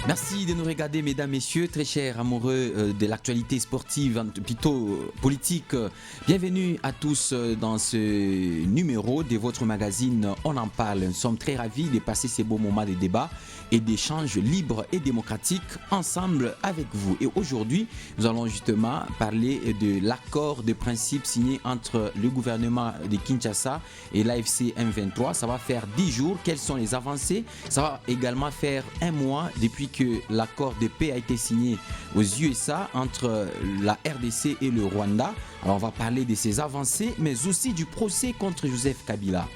Merci de nous regarder, mesdames, messieurs, très chers amoureux de l'actualité sportive, plutôt politique. Bienvenue à tous dans ce numéro de votre magazine On en parle. Nous sommes très ravis de passer ces beaux moments de débat et d'échanges libres et démocratiques ensemble avec vous. Et aujourd'hui, nous allons justement parler de l'accord de principe signé entre le gouvernement de Kinshasa et l'AFC M23. Ça va faire 10 jours. Quelles sont les avancées? Ça va également faire un mois depuis que l'accord de paix a été signé aux USA entre la RDC et le Rwanda. Alors on va parler de ces avancées, mais aussi du procès contre Joseph Kabila.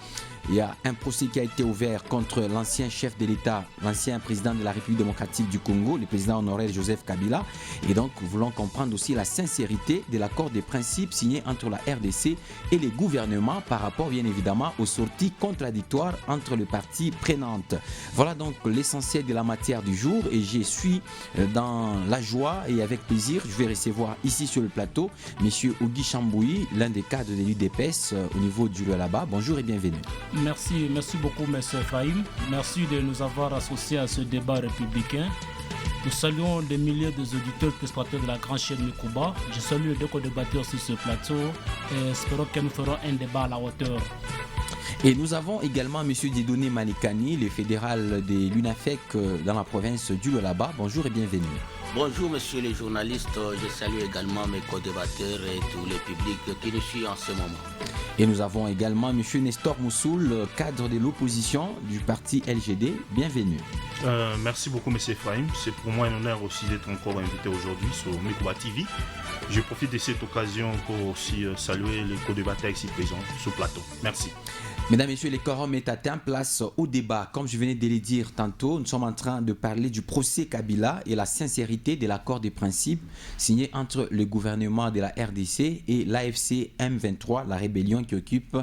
Il y a un procès qui a été ouvert contre l'ancien chef de l'État, l'ancien président de la République démocratique du Congo, le président honoraire Joseph Kabila. Et donc, nous voulons comprendre aussi la sincérité de l'accord de principe signé entre la RDC et les gouvernements par rapport, bien évidemment, aux sorties contradictoires entre les parties prenantes. Voilà donc l'essentiel de la matière du jour et je suis dans la joie et avec plaisir. Je vais recevoir ici sur le plateau M. Ogi Chamboui, l'un des cadres de l'UDPS au niveau du là-bas. Bonjour et bienvenue. Merci beaucoup, M. Ephraim. Merci de nous avoir associés à ce débat républicain. Nous saluons des milliers d'auditeurs et spectateurs de la grande chaîne Mikuba. Je salue les deux co-débatteurs sur ce plateau et espérons que nous ferons un débat à la hauteur. Et nous avons également M. Dieudonné Malikani, le fédéral de l'UNAFEC dans la province du Lualaba. Bonjour et bienvenue. Bonjour messieurs les journalistes, je salue également mes co-débatteurs et tous les publics qui nous suivent en ce moment. Et nous avons également M. Nestor Moussoul, cadre de l'opposition du parti LGD. Bienvenue. Merci beaucoup M. Ephraim, c'est pour moi un honneur aussi d'être encore invité aujourd'hui sur Mikuba TV. Je profite de cette occasion pour aussi saluer les co-débatteurs ici présents sur le plateau. Merci. Mesdames, Messieurs, les quorums est atteint, place au débat. Comme je venais de le dire tantôt, nous sommes en train de parler du procès Kabila et la sincérité de l'accord de principe signé entre le gouvernement de la RDC et l'AFC M23, la rébellion qui occupe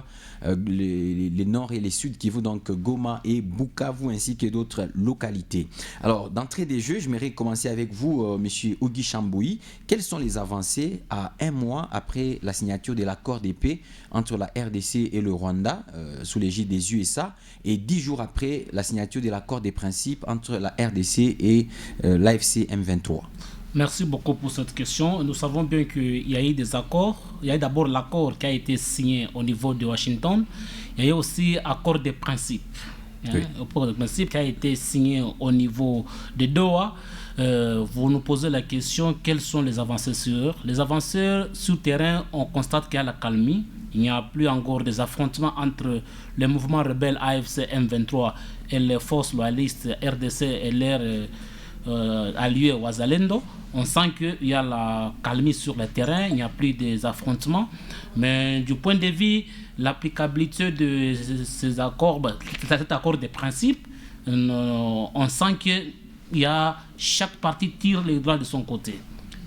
les nord et les sud Kivu, donc Goma et Bukavu ainsi que d'autres localités. Alors, d'entrée des jeux, je m'aimerais commencer avec vous, M. Ogi Chamboui. Quelles sont les avancées à un mois après la signature de l'accord de paix entre la RDC et le Rwanda sous l'égide des USA et 10 jours après la signature de l'accord des principes entre la RDC et l'AFC M23? Merci beaucoup pour cette question. Nous savons bien qu'il y a eu des accords. Il y a eu d'abord l'accord qui a été signé au niveau de Washington. Il y a eu aussi l'accord des principes. Oui. L'accord des principes qui a été signé au niveau de Doha. Vous nous posez la question, quelles sont les avancées sur les avancées sur terrain? On constate qu'il y a la calmie. Il n'y a plus encore des affrontements entre les mouvements rebelles AFC M23 et les forces loyalistes RDC et leurs alliés Wazalendo. On sent qu'il y a la calmie sur le terrain, il n'y a plus des affrontements. Mais du point de vue l'applicabilité de ces accords, cet accord de principe, on sent qu'il y a chaque partie tire les droits de son côté.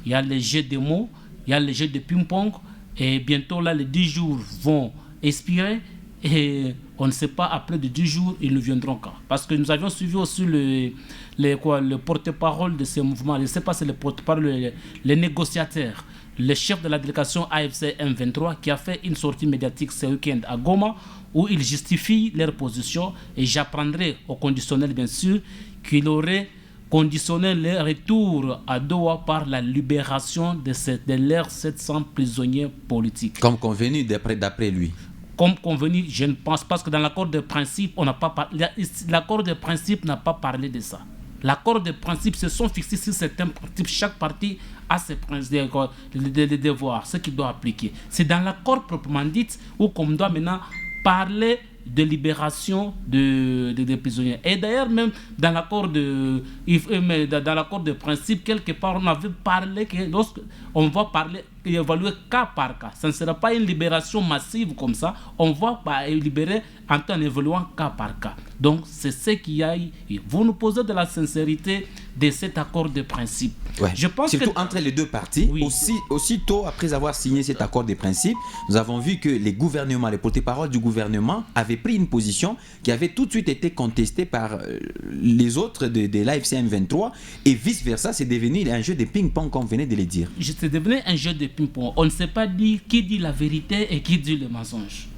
Il y a les jeux de mots, il y a les jeux de ping-pong. Et bientôt, là, les 10 jours vont expirer et on ne sait pas, après de 10 jours, ils ne viendront quand. Parce que nous avions suivi aussi le porte-parole de ces mouvements. Je ne sais pas si c'est le porte-parole, les négociateurs, le chef de la délégation AFC M23 qui a fait une sortie médiatique ce week-end à Goma où il justifie leur position. Et j'apprendrai au conditionnel, bien sûr, qu'il aurait conditionner le retour à Doha par la libération de leurs 700 prisonniers politiques. Comme convenu d'après lui. Comme convenu, je ne pense pas que dans l'accord de principe, on n'a pas l'accord de principe n'a pas parlé de ça. L'accord de principe se sont fixés sur certains principes. Chaque partie a ses devoirs, ce qu'il doit appliquer. C'est dans l'accord proprement dit où on doit maintenant parler de libération des prisonniers. Et d'ailleurs, même dans l'accord de principe, quelque part, on avait parlé que lorsqu'on va évaluer cas par cas, ça ne sera pas une libération massive comme ça, on va libérer en évaluant cas par cas. Donc, c'est ce qu'il y a. Vous nous posez de la sincérité de cet accord de principe. Ouais. Je pense surtout entre les deux parties, oui. Aussitôt après avoir signé cet accord de principe, nous avons vu que les gouvernements, les porte-paroles du gouvernement avaient pris une position qui avait tout de suite été contestée par les autres de l'AFC M23 et vice-versa, c'est devenu un jeu de ping-pong comme venait de le dire. C'est devenu un jeu de ping-pong. On ne sait pas dire qui dit la vérité et qui dit le mensonge.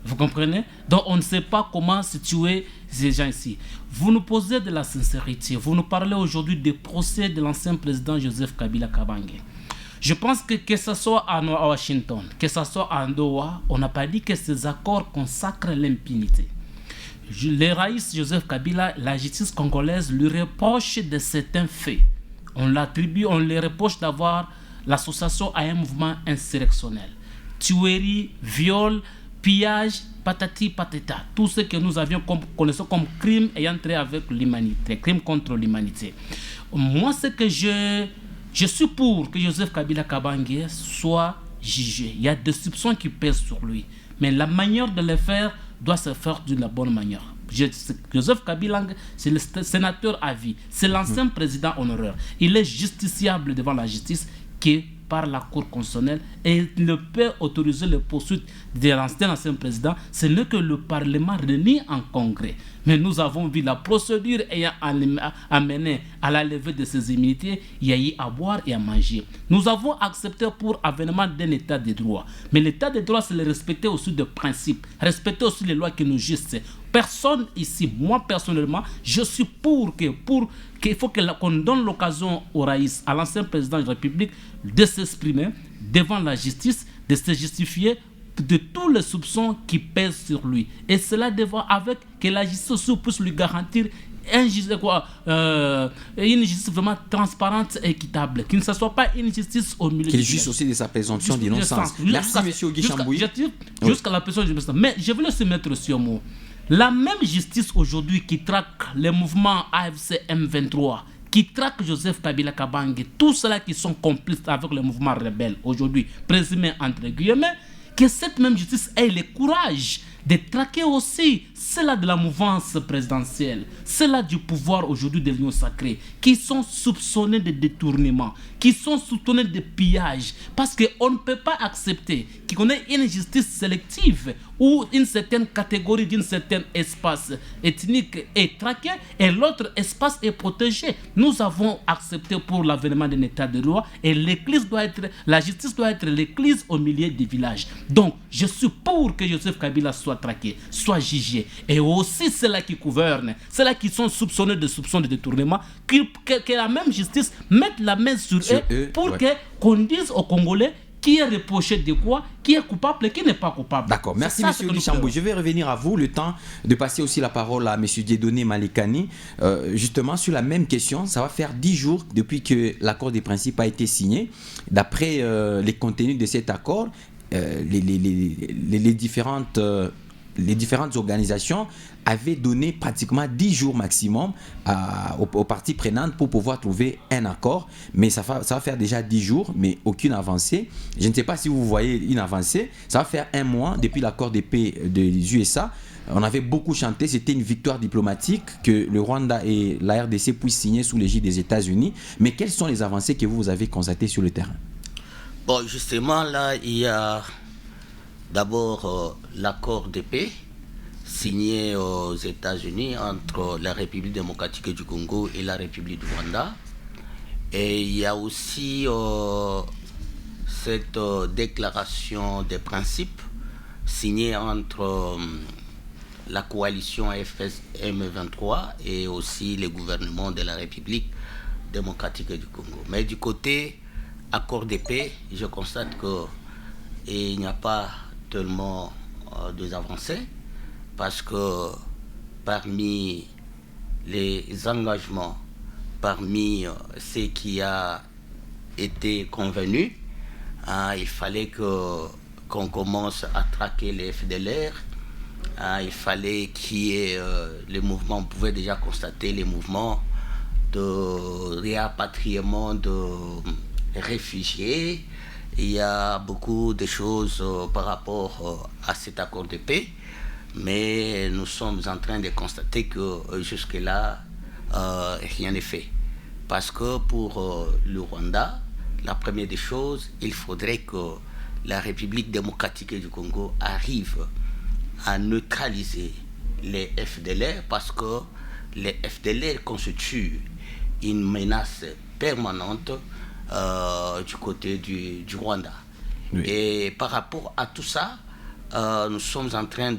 Vous comprenez? Donc on ne sait pas comment situer ces gens ici, vous nous posez de la sincérité, vous nous parlez aujourd'hui des procès de l'ancien président Joseph Kabila Kabange. Je pense que ce soit à Washington, que ce soit à Doha, on n'a pas dit que ces accords consacrent l'impunité. Le Raïs Joseph Kabila, la justice congolaise lui reproche de certains faits. On lui reproche d'avoir l'association à un mouvement insurrectionnel. Tuerie, viol, pillage, patati patata. Tout ce que nous connaissons comme crime ayant trait avec l'humanité, crime contre l'humanité. Moi, ce que je suis pour que Joseph Kabila Kabange soit jugé. Il y a des soupçons qui pèsent sur lui. Mais la manière de le faire doit se faire d'une bonne manière. Joseph Kabila, c'est le sénateur à vie. C'est l'ancien président honoraire. Il est justiciable devant la justice qui par la Cour constitutionnelle et il ne peut autoriser les poursuites de l'ancien président, ce n'est que le Parlement réuni en congrès. Mais nous avons vu la procédure ayant amené à la levée de ces immunités, il y a eu à boire et à manger. Nous avons accepté pour avènement d'un état de droit. Mais l'état de droit, c'est le respecter aussi des principes, respecter aussi les lois qui nous jugent. Personne ici, moi personnellement, je suis pour qu'il faut qu'on donne l'occasion au Raïs, à l'ancien président de la République, de s'exprimer devant la justice, de se justifier de tous les soupçons qui pèsent sur lui. Et cela devant avec que la justice puisse lui garantir une justice vraiment transparente et équitable, qu'il ne soit pas une justice au milieu. Qu'il juge aussi de sa présomption d'innocence. Merci, M. Guy Chambouy. Jusqu'à la présomption d'innocence. Mais je voulais se mettre sur mot. La même justice aujourd'hui qui traque les mouvements AFC M23, qui traque Joseph Kabila Kabange, tous ceux-là qui sont complices avec le mouvement rebelle aujourd'hui, présumés entre guillemets, que cette même justice ait le courage de traquer aussi ceux-là de la mouvance présidentielle, ceux-là du pouvoir aujourd'hui de l'Union sacrée, qui sont soupçonnés de détournement, qui sont soupçonnés de pillage, parce qu'on ne peut pas accepter qu'on ait une justice sélective où une certaine catégorie d'un certain espace ethnique est traquée et l'autre espace est protégé. Nous avons accepté pour l'avènement d'un état de droit et la justice doit être l'église au milieu des villages. Donc, je suis pour que Joseph Kabila soit traqué, soit jugé. Et aussi ceux-là qui gouvernent, ceux-là qui sont soupçonnés de soupçons de détournement, que la même justice mette la main sur eux pour qu'on dise aux Congolais qui est reproché de quoi, qui est coupable et qui n'est pas coupable. D'accord, merci M. Guy Chambouy. Je vais revenir à vous, le temps de passer aussi la parole à M. Dieudonné Malekani. Justement, sur la même question, ça va faire 10 jours depuis que l'accord des principes a été signé. D'après les contenus de cet accord, les différentes organisations avaient donné pratiquement 10 jours maximum aux parties prenantes pour pouvoir trouver un accord. Mais ça va faire déjà 10 jours, mais aucune avancée. Je ne sais pas si vous voyez une avancée. Ça va faire 1 mois depuis l'accord de paix des USA. On avait beaucoup chanté, c'était une victoire diplomatique que le Rwanda et la RDC puissent signer sous l'égide des États-Unis. Mais quelles sont les avancées que vous avez constatées sur le terrain? Bon, justement, là, il y a d'abord l'accord de paix signé aux États-Unis entre la République démocratique du Congo et la République du Rwanda. Et il y a aussi cette déclaration des principes signée entre la coalition AFS-M23 et aussi les gouvernements de la République démocratique du Congo. Mais du côté accord de paix, je constate qu'il n'y a pas tellement des avancées, parce que parmi les engagements, parmi ce qui a été convenu, il fallait qu'on commence à traquer les FDLR. Il fallait qu'il y ait les mouvements, on pouvait déjà constater les mouvements de réapatriement de réfugiés. Il y a beaucoup de choses par rapport à cet accord de paix, mais nous sommes en train de constater que jusque-là, rien n'est fait. Parce que pour le Rwanda, la première des choses, il faudrait que la République démocratique du Congo arrive à neutraliser les FDLR, parce que les FDLR constituent une menace permanente du côté du Rwanda. Oui. Et par rapport à tout ça, nous sommes en train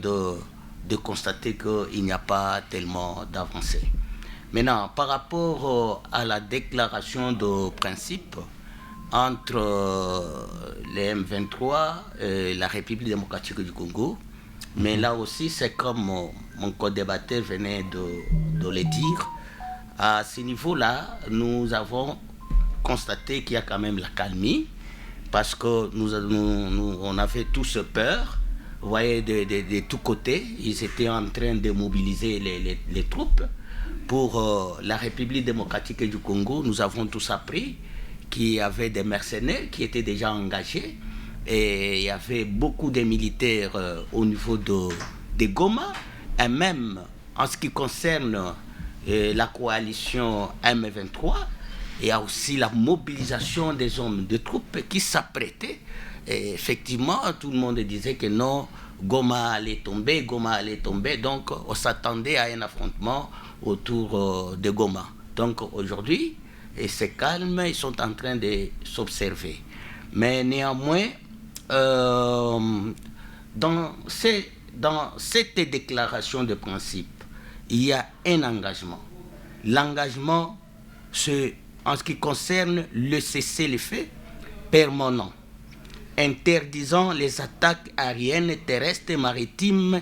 de constater qu'il n'y a pas tellement d'avancées. Maintenant, par rapport à la déclaration de principe entre les M23 et la République démocratique du Congo, mais là aussi, c'est comme mon co-débatteur venait de le dire, à ce niveau-là, nous avons constaté qu'il y a quand même la calmie, parce que on avait tous peur. Vous voyez, de tous côtés, ils étaient en train de mobiliser les troupes. Pour la République démocratique du Congo, nous avons tous appris qu'il y avait des mercenaires qui étaient déjà engagés, et il y avait beaucoup de militaires au niveau de Goma, et même en ce qui concerne la coalition M23, il y a aussi la mobilisation des hommes de troupes qui s'apprêtaient. Et effectivement, tout le monde disait que non, Goma allait tomber, donc on s'attendait à un affrontement autour de Goma. Donc aujourd'hui, c'est calme, ils sont en train de s'observer. Mais néanmoins, dans cette déclaration de principe, il y a un engagement. L'engagement, c'est en ce qui concerne le cessez-le-feu permanent, interdisant les attaques aériennes, terrestres et maritimes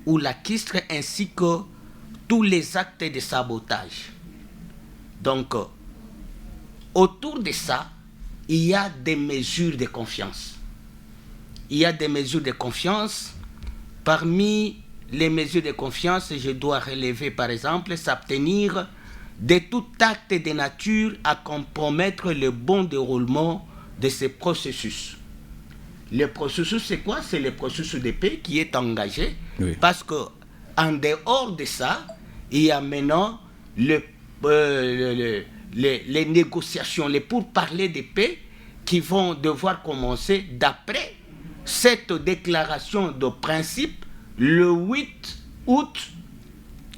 ou lacustres, ainsi que tous les actes de sabotage. Donc, autour de ça, il y a des mesures de confiance. Parmi les mesures de confiance, je dois relever par exemple s'abstenir de tout acte de nature à compromettre le bon déroulement de ce processus. Le processus, c'est quoi? C'est le processus de paix qui est engagé, oui. Parce que en dehors de ça, il y a maintenant les négociations, les pourparlers de paix qui vont devoir commencer d'après cette déclaration de principe le 8 août.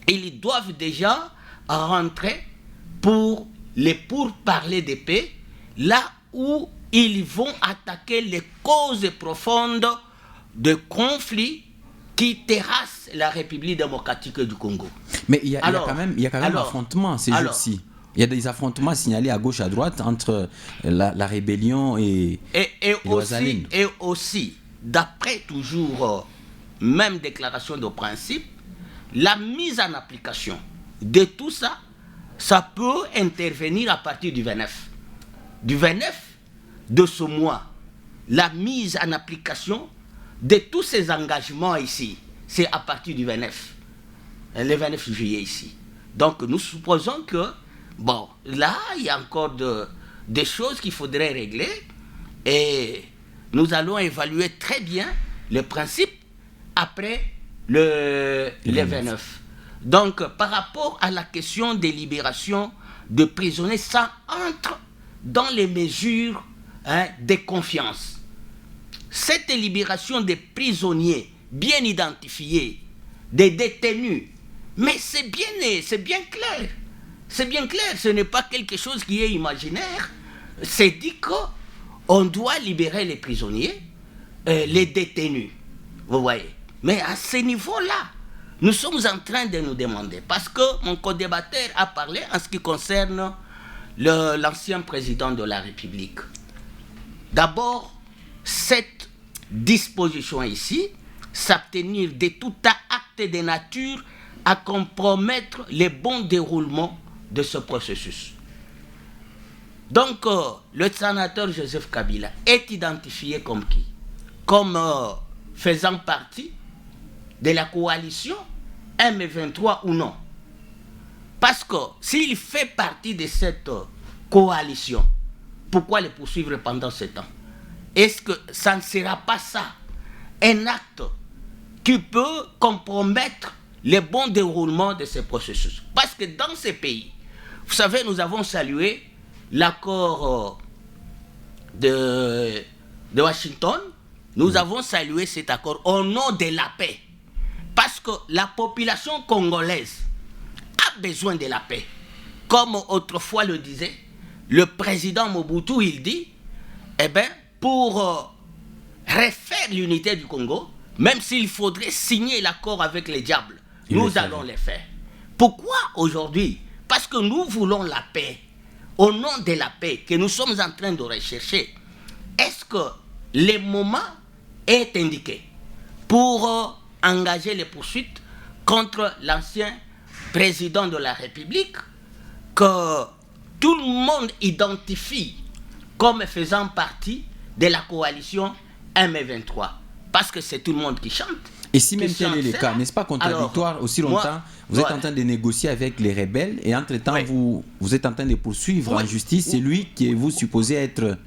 Ils doivent déjà rentrer pour les pourparlers de paix, là où ils vont attaquer les causes profondes de conflits qui terrassent la République démocratique du Congo. Mais il y a quand même affrontements ces jours-ci. Il y a des affrontements signalés à gauche, à droite entre la rébellion et Ouazzaline. Et aussi, d'après toujours même déclaration de principe, la mise en application de tout ça, ça peut intervenir à partir du 29. Du 29 de ce mois, la mise en application de tous ces engagements ici, c'est à partir du 29. Le 29 juillet ici. Donc nous supposons que, bon, là, il y a encore des choses qu'il faudrait régler et nous allons évaluer très bien le principe après le 29. Donc, par rapport à la question des libérations de prisonniers, ça entre dans les mesures de confiance. Cette libération des prisonniers bien identifiés, des détenus, mais c'est bien clair. C'est bien clair, ce n'est pas quelque chose qui est imaginaire. C'est dit qu'on doit libérer les prisonniers, les détenus. Vous voyez. Mais à ce niveau-là, nous sommes en train de nous demander, parce que mon co-débatteur a parlé en ce qui concerne l'ancien président de la République. D'abord, cette disposition ici, s'abstenir de tout acte de nature à compromettre le bon déroulement de ce processus. Donc, le sénateur Joseph Kabila est identifié comme qui? Comme faisant partie de la coalition M23 ou non? Parce que s'il fait partie de cette coalition, pourquoi le poursuivre pendant ce temps? Est-ce que ça ne sera pas ça, un acte qui peut compromettre le bon déroulement de ce processus? Parce que dans ces pays, vous savez, nous avons salué l'accord de Washington. Nous avons salué cet accord au nom de la paix. Parce que la population congolaise a besoin de la paix. Comme autrefois le disait le président Mobutu, il dit, eh bien, pour refaire l'unité du Congo, même s'il faudrait signer l'accord avec les diables, nous allons les faire. Pourquoi aujourd'hui? Parce que nous voulons la paix. Au nom de la paix que nous sommes en train de rechercher, est-ce que le moment est indiqué pour engager les poursuites contre l'ancien président de la République que tout le monde identifie comme faisant partie de la coalition M23? Parce que c'est tout le monde qui chante. Et si même tel est le cas, n'est-ce pas contradictoire? Alors, aussi longtemps, vous êtes en train de négocier avec les rebelles et entre-temps, vous êtes en train de poursuivre en justice celui qui est vous supposé être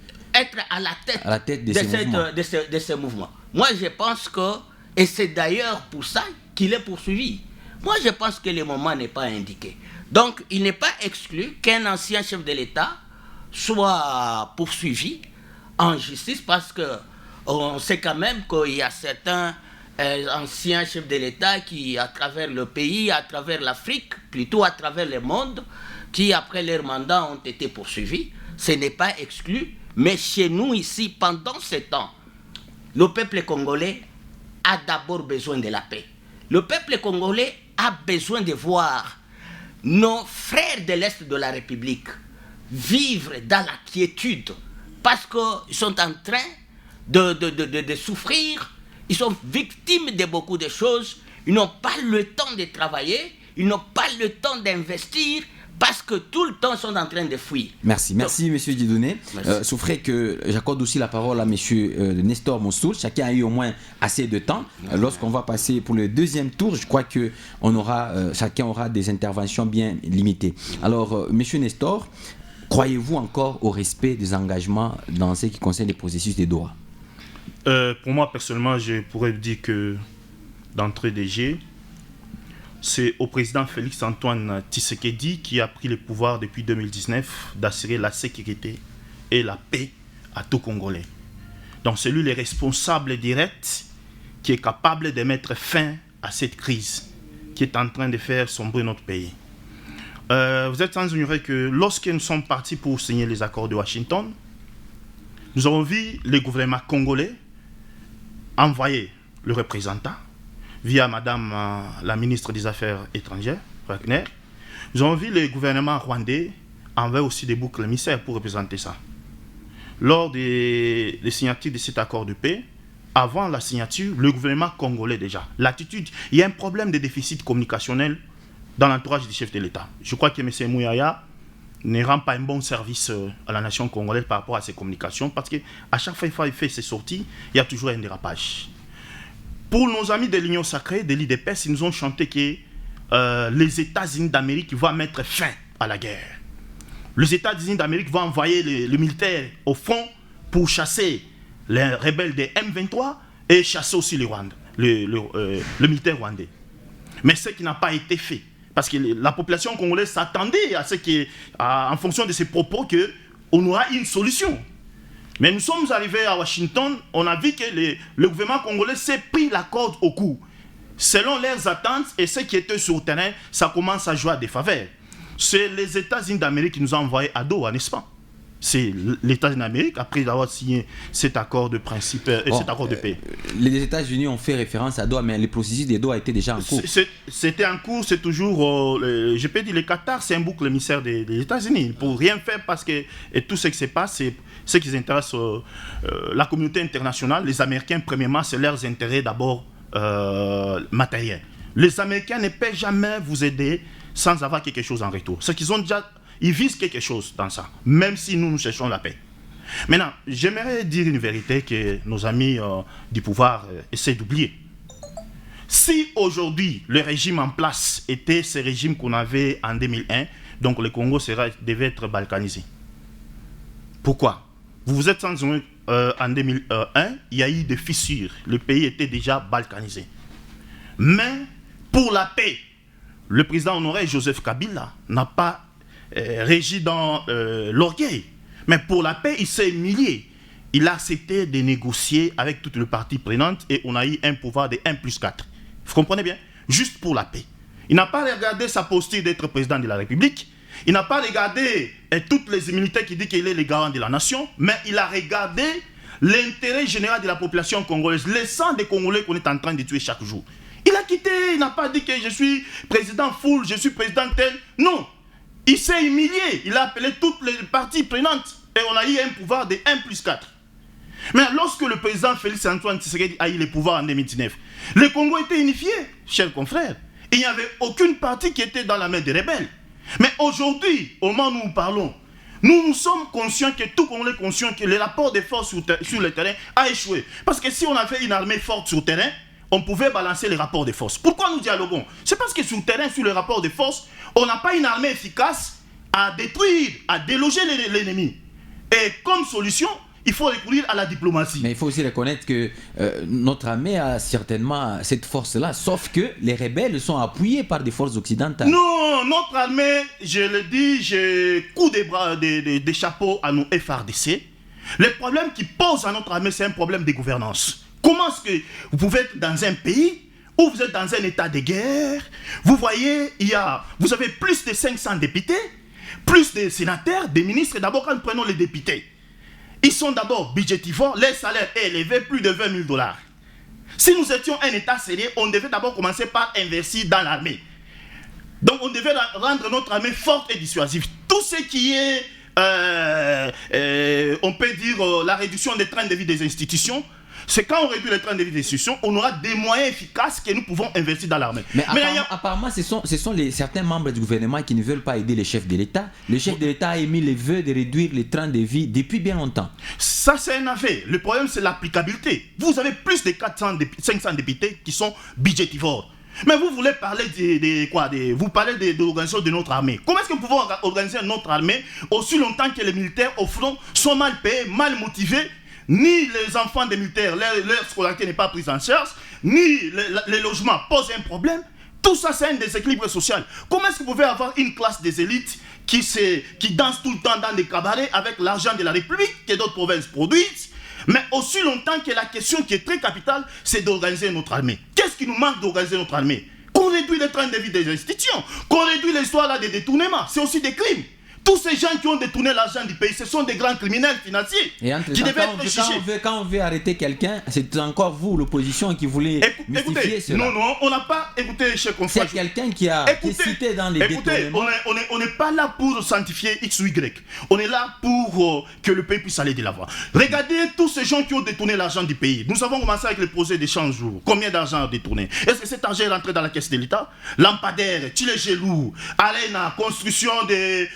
à la tête de ces mouvements. Moi, je pense que, et c'est d'ailleurs pour ça qu'il est poursuivi, moi, je pense que le moment n'est pas indiqué. Donc, il n'est pas exclu qu'un ancien chef de l'État soit poursuivi en justice parce que on sait quand même qu'il y a certains anciens chefs de l'État qui, à travers le pays, à travers l'Afrique, plutôt à travers le monde, qui, après leur mandat, ont été poursuivis. Ce n'est pas exclu, mais chez nous, ici, pendant ce temps, le peuple congolais a d'abord besoin de la paix. Le peuple congolais a besoin de voir nos frères de l'Est de la République vivre dans la quiétude parce qu'ils sont en train de souffrir, ils sont victimes de beaucoup de choses, ils n'ont pas le temps de travailler, ils n'ont pas le temps d'investir parce que tout le temps ils sont en train de fuir. Merci, M. Dieudonné. Souffrez que j'accorde aussi la parole à M. Nestor Moussoul. Chacun a eu au moins assez de temps. Lorsqu'on va passer pour le deuxième tour, je crois que chacun aura des interventions bien limitées. Alors, M. Nestor, croyez-vous encore au respect des engagements dans ce qui concerne les processus de Doha? Pour moi, personnellement, je pourrais dire que d'entrée des jets, c'est au président Félix-Antoine Tshisekedi qui a pris le pouvoir depuis 2019 d'assurer la sécurité et la paix à tout Congolais. Donc c'est lui le responsable direct qui est capable de mettre fin à cette crise qui est en train de faire sombrer notre pays. Vous êtes sans ignorer que lorsque nous sommes partis pour signer les accords de Washington, nous avons vu le gouvernement congolais envoyer le représentant via Madame la ministre des Affaires étrangères, Wagner. Nous avons vu le gouvernement rwandais envoyer aussi des boucs émissaires pour représenter ça. Lors des signatures de cet accord de paix, avant la signature, le gouvernement congolais déjà, l'attitude, il y a un problème de déficit communicationnel dans l'entourage du chef de l'État. Je crois que M. Mouyaya ne rend pas un bon service à la nation congolaise par rapport à ses communications parce qu'à chaque fois qu'il fait ses sorties, il y a toujours un dérapage. Pour nos amis de l'Union sacrée, de l'IDPS, ils nous ont chanté que les États-Unis d'Amérique vont mettre fin à la guerre. Les États-Unis d'Amérique vont envoyer les militaires au front pour chasser les rebelles des M23 et chasser aussi le militaire rwandais. Mais ce qui n'a pas été fait. Parce que la population congolaise s'attendait à ce en fonction de ces propos, qu'on aura une solution. Mais nous sommes arrivés à Washington, on a vu que le gouvernement congolais s'est pris la corde au cou. Selon leurs attentes et ceux qui étaient sur le terrain, ça commence à jouer à des faveurs. C'est les États-Unis d'Amérique qui nous ont envoyés à Doha, n'est-ce pas? C'est les États-Unis d'Amérique, après avoir signé cet accord de principe et cet accord de paix. Les États-Unis ont fait référence à Doha, mais le processus de Doha était déjà en cours. C'était en cours, c'est toujours... je peux dire, le Qatar, c'est un bouc émissaire des États-Unis. Pour rien faire, parce que et tout ce qui se passe, c'est ce qui intéresse la communauté internationale. Les Américains, premièrement, c'est leurs intérêts d'abord matériels. Les Américains ne peuvent jamais vous aider sans avoir quelque chose en retour. Ce qu'ils ont déjà... Ils visent quelque chose dans ça, même si nous cherchons la paix. Maintenant, j'aimerais dire une vérité que nos amis du pouvoir essaient d'oublier. Si aujourd'hui le régime en place était ce régime qu'on avait en 2001, donc le Congo devait être balkanisé. Pourquoi? Vous êtes sans doute en 2001, il y a eu des fissures. Le pays était déjà balkanisé. Mais pour la paix, le président honoré Joseph Kabila n'a pas régi dans l'orgueil. Mais pour la paix, il s'est humilié. Il a accepté de négocier avec toutes les parties prenantes et on a eu un pouvoir de 1+4. Vous comprenez bien? Juste pour la paix. Il n'a pas regardé sa posture d'être président de la République. Il n'a pas regardé toutes les immunités qui disent qu'il est le garant de la nation. Mais il a regardé l'intérêt général de la population congolaise, le sang des Congolais qu'on est en train de tuer chaque jour. Il a quitté, il n'a pas dit que je suis président full, je suis président tel. Non, il s'est humilié, il a appelé toutes les parties prenantes et on a eu un pouvoir de 1+4. Mais lorsque le président Félix Antoine Tshisekedi a eu le pouvoir en 2019, le Congo était unifié, chers confrères. Il n'y avait aucune partie qui était dans la main des rebelles. Mais aujourd'hui, au moment où nous parlons, nous sommes conscients que tout Congolais est conscient que le rapport de force sur le terrain a échoué. Parce que si on avait une armée forte sur le terrain, on pouvait balancer les rapports de force. Pourquoi nous dialoguons? C'est parce que sur le terrain, sur les rapports de force, on n'a pas une armée efficace à détruire, à déloger l'ennemi. Et comme solution, il faut recourir à la diplomatie. Mais il faut aussi reconnaître que notre armée a certainement cette force-là, sauf que les rebelles sont appuyés par des forces occidentales. Non, notre armée, je le dis, je couds des bras, des chapeaux à nos FRDC. Le problème qui pose à notre armée, c'est un problème de gouvernance. Comment est-ce que vous pouvez être dans un pays où vous êtes dans un état de guerre? Vous voyez, vous avez plus de 500 députés, plus de sénateurs, des ministres. D'abord, quand nous prenons les députés, ils sont d'abord budgétivores, les salaires est élevé, plus de 20 000 $. Si nous étions un État sérieux, on devait d'abord commencer par investir dans l'armée. Donc on devait rendre notre armée forte et dissuasive. Tout ce qui est, on peut dire, la réduction des trains de vie des institutions, c'est quand on réduit les trains de vie des institutions, on aura des moyens efficaces que nous pouvons investir dans l'armée. Mais apparemment, ce sont certains membres du gouvernement qui ne veulent pas aider les chefs de l'État. Le chef de l'État a émis le vœu de réduire les trains de vie depuis bien longtemps. Ça, c'est un affaire. Le problème, c'est l'applicabilité. vous avez plus de 500 députés qui sont budgétivores. Mais vous voulez parler vous parlez de l'organisation de notre armée. Comment est-ce que nous pouvons organiser notre armée aussi longtemps que les militaires au front sont mal payés, mal motivés, ni les enfants des militaires, leur scolarité n'est pas prise en charge, ni les logements posent un problème? Tout ça, c'est un déséquilibre social. Comment est-ce que vous pouvez avoir une classe des élites qui danse tout le temps dans des cabarets avec l'argent de la République que d'autres provinces produisent, mais aussi longtemps que la question qui est très capitale, c'est d'organiser notre armée. Qu'est-ce qui nous manque d'organiser notre armée? Qu'on réduit les trains de vie des institutions, qu'on réduit l'histoire là des détournements, c'est aussi des crimes. Tous ces gens qui ont détourné l'argent du pays, ce sont des grands criminels financiers qui devaient être jugés. Quand on veut arrêter quelqu'un, c'est encore vous, l'opposition, qui voulez mystifier cela. Non, on n'a pas écouté, cher confrère. C'est quelqu'un qui est cité dans les détournements. On n'est pas là pour sanctifier X ou Y. On est là pour que le pays puisse aller de l'avant. Regardez tous ces gens qui ont détourné l'argent du pays. Nous avons commencé avec le projet d'échange. Combien d'argent a détourné? Est-ce que cet argent est rentré dans la caisse de l'État? Lampadaire, Tchilé-Gelou, Arena, construction des...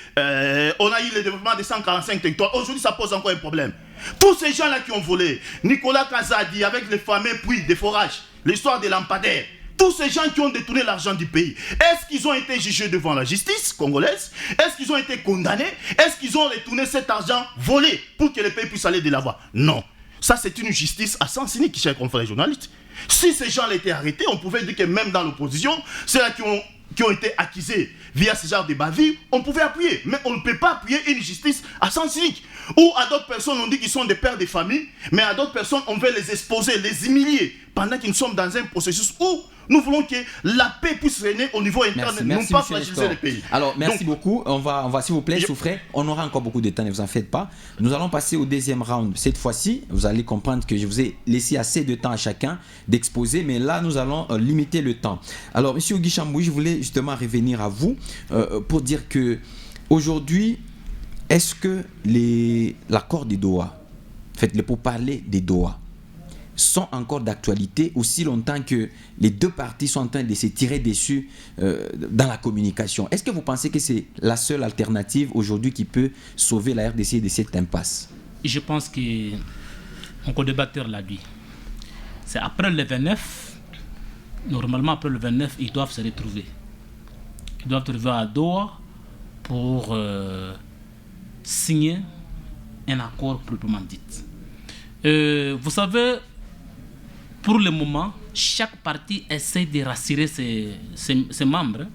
on a eu le développement de 145 territoires. Aujourd'hui, ça pose encore un problème. Tous ces gens-là qui ont volé, Nicolas Kazadi avec les fameux puits de forage, l'histoire des lampadaires, tous ces gens qui ont détourné l'argent du pays, est-ce qu'ils ont été jugés devant la justice congolaise? Est-ce qu'ils ont été condamnés? Est-ce qu'ils ont retourné cet argent volé pour que le pays puisse aller de l'avant? Non. Ça, c'est une justice à sens unique, chers confrères journalistes. Si ces gens étaient arrêtés, on pouvait dire que même dans l'opposition, ceux-là qui ont été accusés via ce genre de bavures, on pouvait appuyer. Mais on ne peut pas appuyer une justice à sens unique. Ou à d'autres personnes, on dit qu'ils sont des pères de famille, mais à d'autres personnes, on veut les exposer, les humilier, pendant qu'ils sont dans un processus où nous voulons que la paix puisse régner au niveau interne, non pas fragiliser le pays. Alors, merci beaucoup. On va s'il vous plaît, souffrez. On aura encore beaucoup de temps, ne vous en faites pas. Nous allons passer au deuxième round. Cette fois-ci, vous allez comprendre que je vous ai laissé assez de temps à chacun d'exposer, mais là, nous allons limiter le temps. Alors, monsieur Guy Chambouy, je voulais justement revenir à vous pour dire que aujourd'hui, est-ce que l'accord des Doha, faites-le pour parler des Doha, sont encore d'actualité aussi longtemps que les deux parties sont en train de se tirer dessus dans la communication? Est-ce que vous pensez que c'est la seule alternative aujourd'hui qui peut sauver la RDC de cette impasse? Je pense que mon co-débatteur l'a dit. C'est après le 29, normalement après le 29, ils doivent se retrouver. Ils doivent se retrouver à Doha pour signer un accord proprement dit. Vous savez, pour le moment, chaque parti essaie de rassurer ses membres.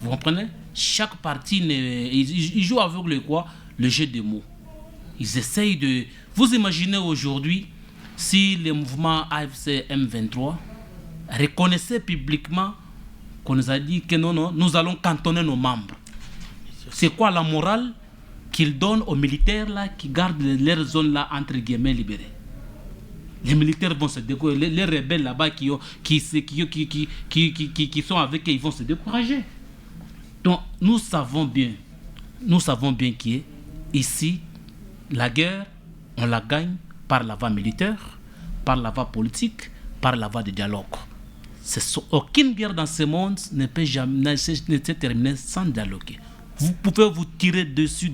Vous comprenez? Chaque parti, ils jouent avec le jeu des mots. Ils essayent de... Vous imaginez aujourd'hui, si le mouvement AFC M23 reconnaissait publiquement qu'on nous a dit que non, nous allons cantonner nos membres. C'est quoi la morale qu'ils donnent aux militaires là, qui gardent leur zone là, entre guillemets, libérée. Les militaires vont se décourager. Les rebelles là-bas qui sont avec eux, ils vont se décourager. Donc, nous savons bien qu'ici, la guerre, on la gagne par la voie militaire, par la voie politique, par la voie de dialogue. Aucune guerre dans ce monde ne peut jamais se terminer sans dialoguer. Vous pouvez vous tirer dessus,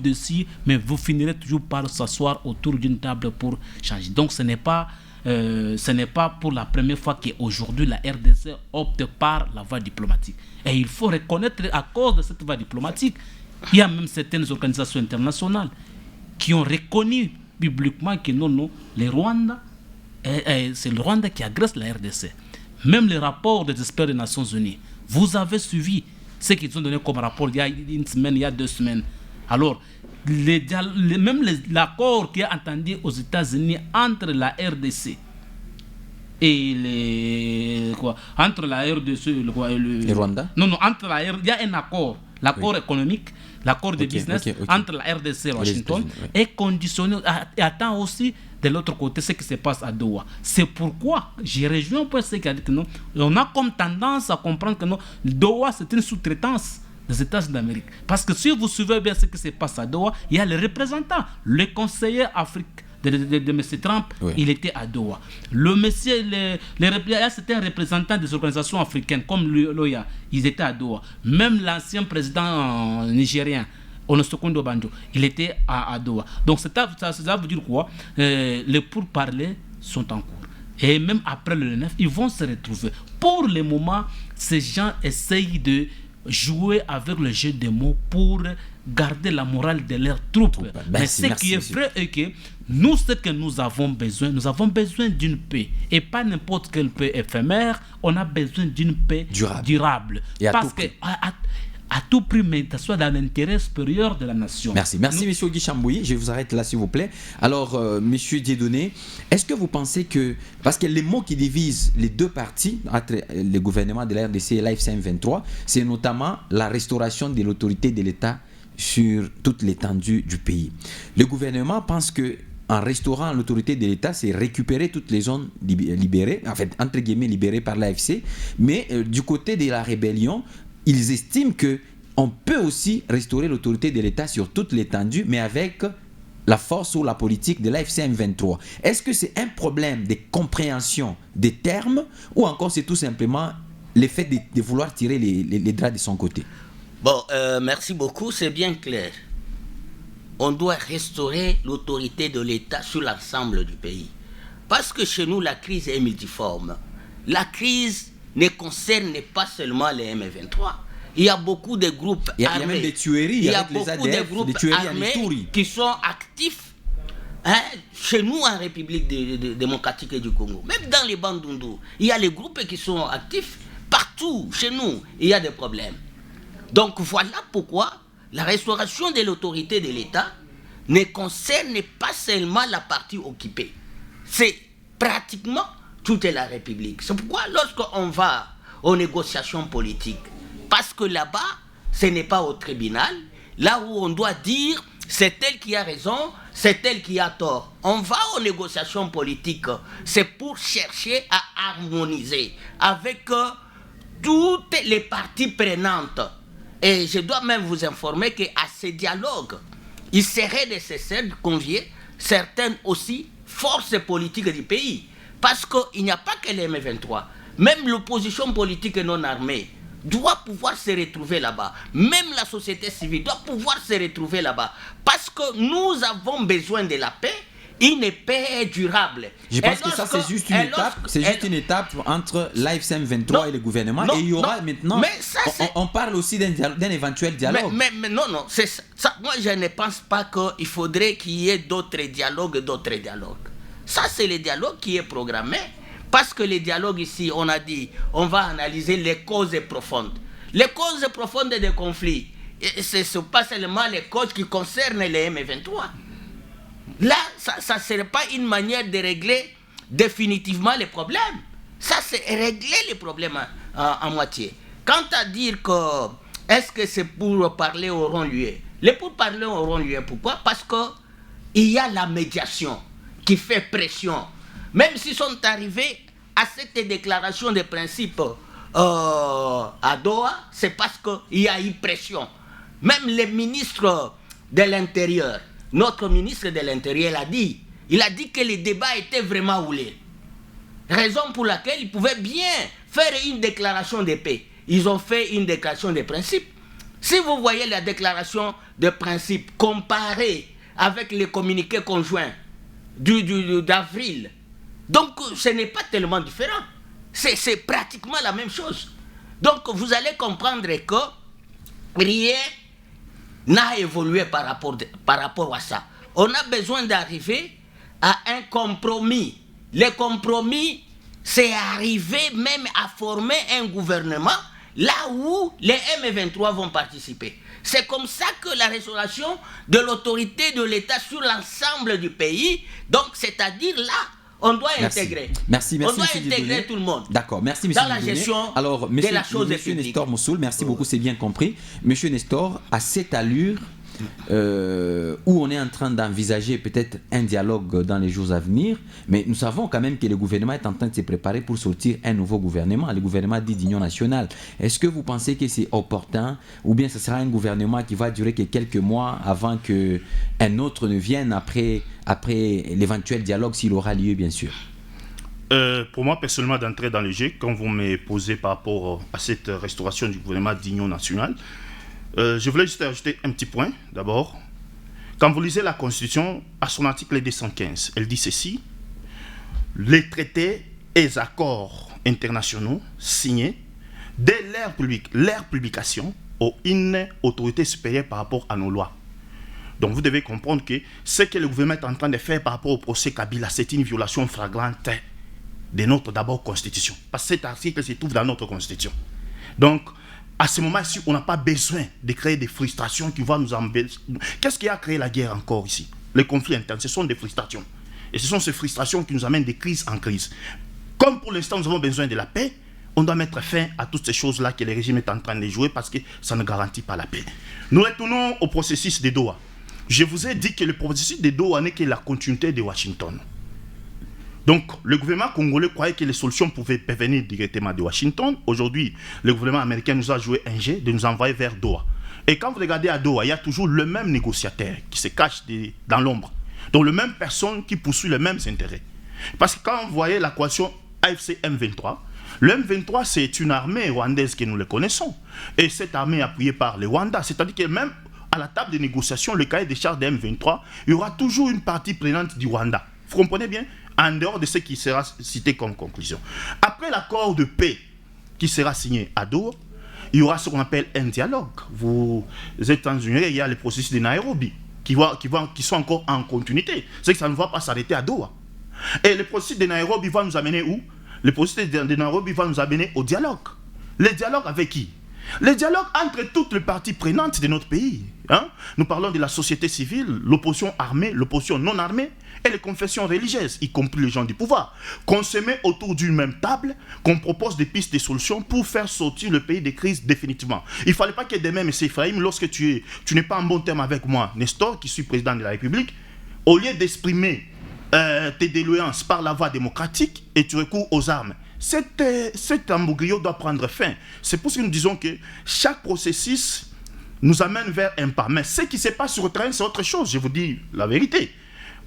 mais vous finirez toujours par s'asseoir autour d'une table pour changer. Donc ce n'est pas pour la première fois qu'aujourd'hui la RDC opte par la voie diplomatique. Et il faut reconnaître, à cause de cette voie diplomatique, il y a même certaines organisations internationales qui ont reconnu publiquement que non, les Rwandais, c'est le Rwanda qui agresse la RDC. Même les rapports des experts des Nations Unies, vous avez suivi ce qu'ils ont donné comme rapport il y a une semaine, il y a 2 semaines. Alors, même l'accord qui est entendu aux États-Unis entre la RDC et entre la RDC et Rwanda. Non, entre il y a un accord, l'accord économique, l'accord de business entre la RDC et Washington est conditionné et attend aussi de l'autre côté ce qui se passe à Doha. C'est pourquoi j'ai rejoint un peu ce qui a dit que non, on a comme tendance à comprendre que non, Doha c'est une sous-traitance des États-Unis d'Amérique. Parce que si vous suivez bien ce qui se passe à Doha, il y a les représentants, le conseiller Afrique de M. Trump, il était à Doha. Le monsieur, c'était un représentant des organisations africaines comme l'OIA, ils étaient à Doha. Même l'ancien président nigérien, Olusegun Obasanjo, il était à Doha. Donc ça veut dire quoi? Les pourparlers sont en cours. Et même après le 9, ils vont se retrouver. Pour le moment, ces gens essayent de jouer avec le jeu des mots pour garder la morale de leurs troupes. Mais ce qui est vrai est que nous, ce que nous avons besoin d'une paix. Et pas n'importe quelle paix éphémère, on a besoin d'une paix durable. Parce que à tout prix, mais ça soit dans l'intérêt supérieur de la nation. Merci, M. Guy Chambouilly. Je vous arrête là, s'il vous plaît. Alors, M. Dieudonné, est-ce que vous pensez que... Parce que les mots qui divisent les deux partis, entre le gouvernement de la RDC et l'AFC M23, c'est notamment la restauration de l'autorité de l'État sur toute l'étendue du pays. Le gouvernement pense que en restaurant l'autorité de l'État, c'est récupérer toutes les zones libérées, en fait, entre guillemets, libérées par l'AFC. Mais du côté de la rébellion, ils estiment qu'on peut aussi restaurer l'autorité de l'État sur toute l'étendue, mais avec la force ou la politique de l'AFC M23. Est-ce que c'est un problème de compréhension des termes ou encore c'est tout simplement l'effet de vouloir tirer les draps de son côté? Bon, merci beaucoup, c'est bien clair. On doit restaurer l'autorité de l'État sur l'ensemble du pays. Parce que chez nous, la crise est multiforme. La crise ne concerne pas seulement les M23. Il y a beaucoup de groupes armés. Il y a même des tueries. Il y a beaucoup de groupes armés qui sont actifs chez nous en République démocratique du Congo. Même dans les Bandundu, il y a les groupes qui sont actifs. Partout, chez nous, il y a des problèmes. Donc voilà pourquoi la restauration de l'autorité de l'État ne concerne pas seulement la partie occupée. C'est pratiquement toute la République. C'est pourquoi lorsqu'on va aux négociations politiques, parce que là-bas, ce n'est pas au tribunal, là où on doit dire c'est elle qui a raison, c'est elle qui a tort. On va aux négociations politiques, c'est pour chercher à harmoniser avec toutes les parties prenantes. Et je dois même vous informer qu'à ces dialogues, il serait nécessaire de convier certaines aussi forces politiques du pays. Parce qu'il n'y a pas que les M23. Même l'opposition politique non armée doit pouvoir se retrouver là-bas. Même la société civile doit pouvoir se retrouver là-bas. Parce que nous avons besoin de la paix, une paix durable. Je pense que ça, c'est juste une étape. C'est juste une étape entre l'AFC M23 et le gouvernement. Et il y aura maintenant... Mais ça, on parle aussi d'un éventuel dialogue. Mais non, c'est ça. Moi, je ne pense pas qu'il faudrait qu'il y ait d'autres dialogues. Ça, c'est le dialogue qui est programmé. Parce que les dialogues ici, on a dit, on va analyser les causes profondes. Les causes profondes des conflits, ce ne sont pas seulement les causes qui concernent les M23. Là, ça ne serait pas une manière de régler définitivement les problèmes. Ça, c'est régler les problèmes en moitié. Quant à dire que, est-ce que c'est pour parler au rond-lieu? Les pourparlers auront lieu. Pourquoi? Parce qu'il y a la médiation qui fait pression. Même s'ils sont arrivés à cette déclaration de principe à Doha, c'est parce qu'il y a eu pression. Même le ministre de l'Intérieur, notre ministre de l'Intérieur il a dit que les débats étaient vraiment houlés. Raison pour laquelle ils pouvaient bien faire une déclaration de paix. Ils ont fait une déclaration de principe. Si vous voyez la déclaration de principe comparée avec les communiqués conjoints d'avril, donc ce n'est pas tellement différent. C'est pratiquement la même chose. Donc vous allez comprendre que rien n'a évolué par rapport à ça. On a besoin d'arriver à un compromis. Le compromis, c'est arriver même à former un gouvernement là où les M23 vont participer. C'est comme ça que la restauration de l'autorité de l'État sur l'ensemble du pays, donc c'est-à-dire là, on doit intégrer. Merci, on doit intégrer tout le monde. D'accord, merci monsieur. Dans la gestion alors, de la chose monsieur Nestor Moussoul, merci beaucoup, c'est bien compris. Monsieur Nestor, à cette allure où on est en train d'envisager peut-être un dialogue dans les jours à venir, mais nous savons quand même que le gouvernement est en train de se préparer pour sortir un nouveau gouvernement, le gouvernement dit d'union nationale. Est-ce que vous pensez que c'est opportun, ou bien ce sera un gouvernement qui va durer que quelques mois avant qu'un autre ne vienne après l'éventuel dialogue, s'il aura lieu, bien sûr? Pour moi, personnellement, d'entrer dans le jeu, quand vous me posez par rapport à cette restauration du gouvernement d'union nationale, je voulais juste ajouter un petit point, d'abord. Quand vous lisez la Constitution, à son article 215, elle dit ceci: les traités et les accords internationaux signés dès leur publication ont une autorité supérieure par rapport à nos lois. Donc vous devez comprendre que ce que le gouvernement est en train de faire par rapport au procès Kabila, c'est une violation flagrante de notre d'abord Constitution. Parce que cet article se trouve dans notre Constitution. Donc, à ce moment-ci, on n'a pas besoin de créer des frustrations qui vont nous embêter. Qu'est-ce qui a créé la guerre encore ici? Les conflits internes, ce sont des frustrations. Et ce sont ces frustrations qui nous amènent de crise en crise. Comme pour l'instant, nous avons besoin de la paix, on doit mettre fin à toutes ces choses-là que le régime est en train de jouer parce que ça ne garantit pas la paix. Nous retournons au processus de Doha. Je vous ai dit que le processus de Doha n'est que la continuité de Washington. Donc, le gouvernement congolais croyait que les solutions pouvaient venir directement de Washington. Aujourd'hui, le gouvernement américain nous a joué un jet de nous envoyer vers Doha. Et quand vous regardez à Doha, il y a toujours le même négociateur qui se cache dans l'ombre. Donc, la même personne qui poursuit les mêmes intérêts. Parce que quand vous voyez la coalition AFC M23, le M23, c'est une armée rwandaise que nous le connaissons. Et cette armée est appuyée par le Rwanda. C'est-à-dire que même à la table de négociation, le cahier des charges de M23, il y aura toujours une partie prenante du Rwanda. Vous comprenez bien? En dehors de ce qui sera cité comme conclusion. Après l'accord de paix qui sera signé à Doha, il y aura ce qu'on appelle un dialogue. Vous êtes en Union, il y a les processus de Nairobi qui sont encore en continuité. C'est que ça ne va pas s'arrêter à Doha. Et le processus de Nairobi va nous amener où? Le processus de Nairobi va nous amener au dialogue. Le dialogue avec qui? Le dialogue entre toutes les parties prenantes de notre pays. Nous parlons de la société civile, l'opposition armée, l'opposition non armée et les confessions religieuses, y compris les gens du pouvoir. Qu'on se met autour d'une même table, qu'on propose des pistes de solutions pour faire sortir le pays des crises définitivement. Il ne fallait pas que demain, M. Ephraim, lorsque tu n'es pas en bon terme avec moi, Nestor, qui suis président de la République, au lieu d'exprimer tes déloyances par la voie démocratique et tu recours aux armes, cet embouglio doit prendre fin. C'est pour ça que nous disons que chaque processus nous amène vers un pas. Mais ce qui se passe sur le terrain, c'est autre chose. Je vous dis la vérité.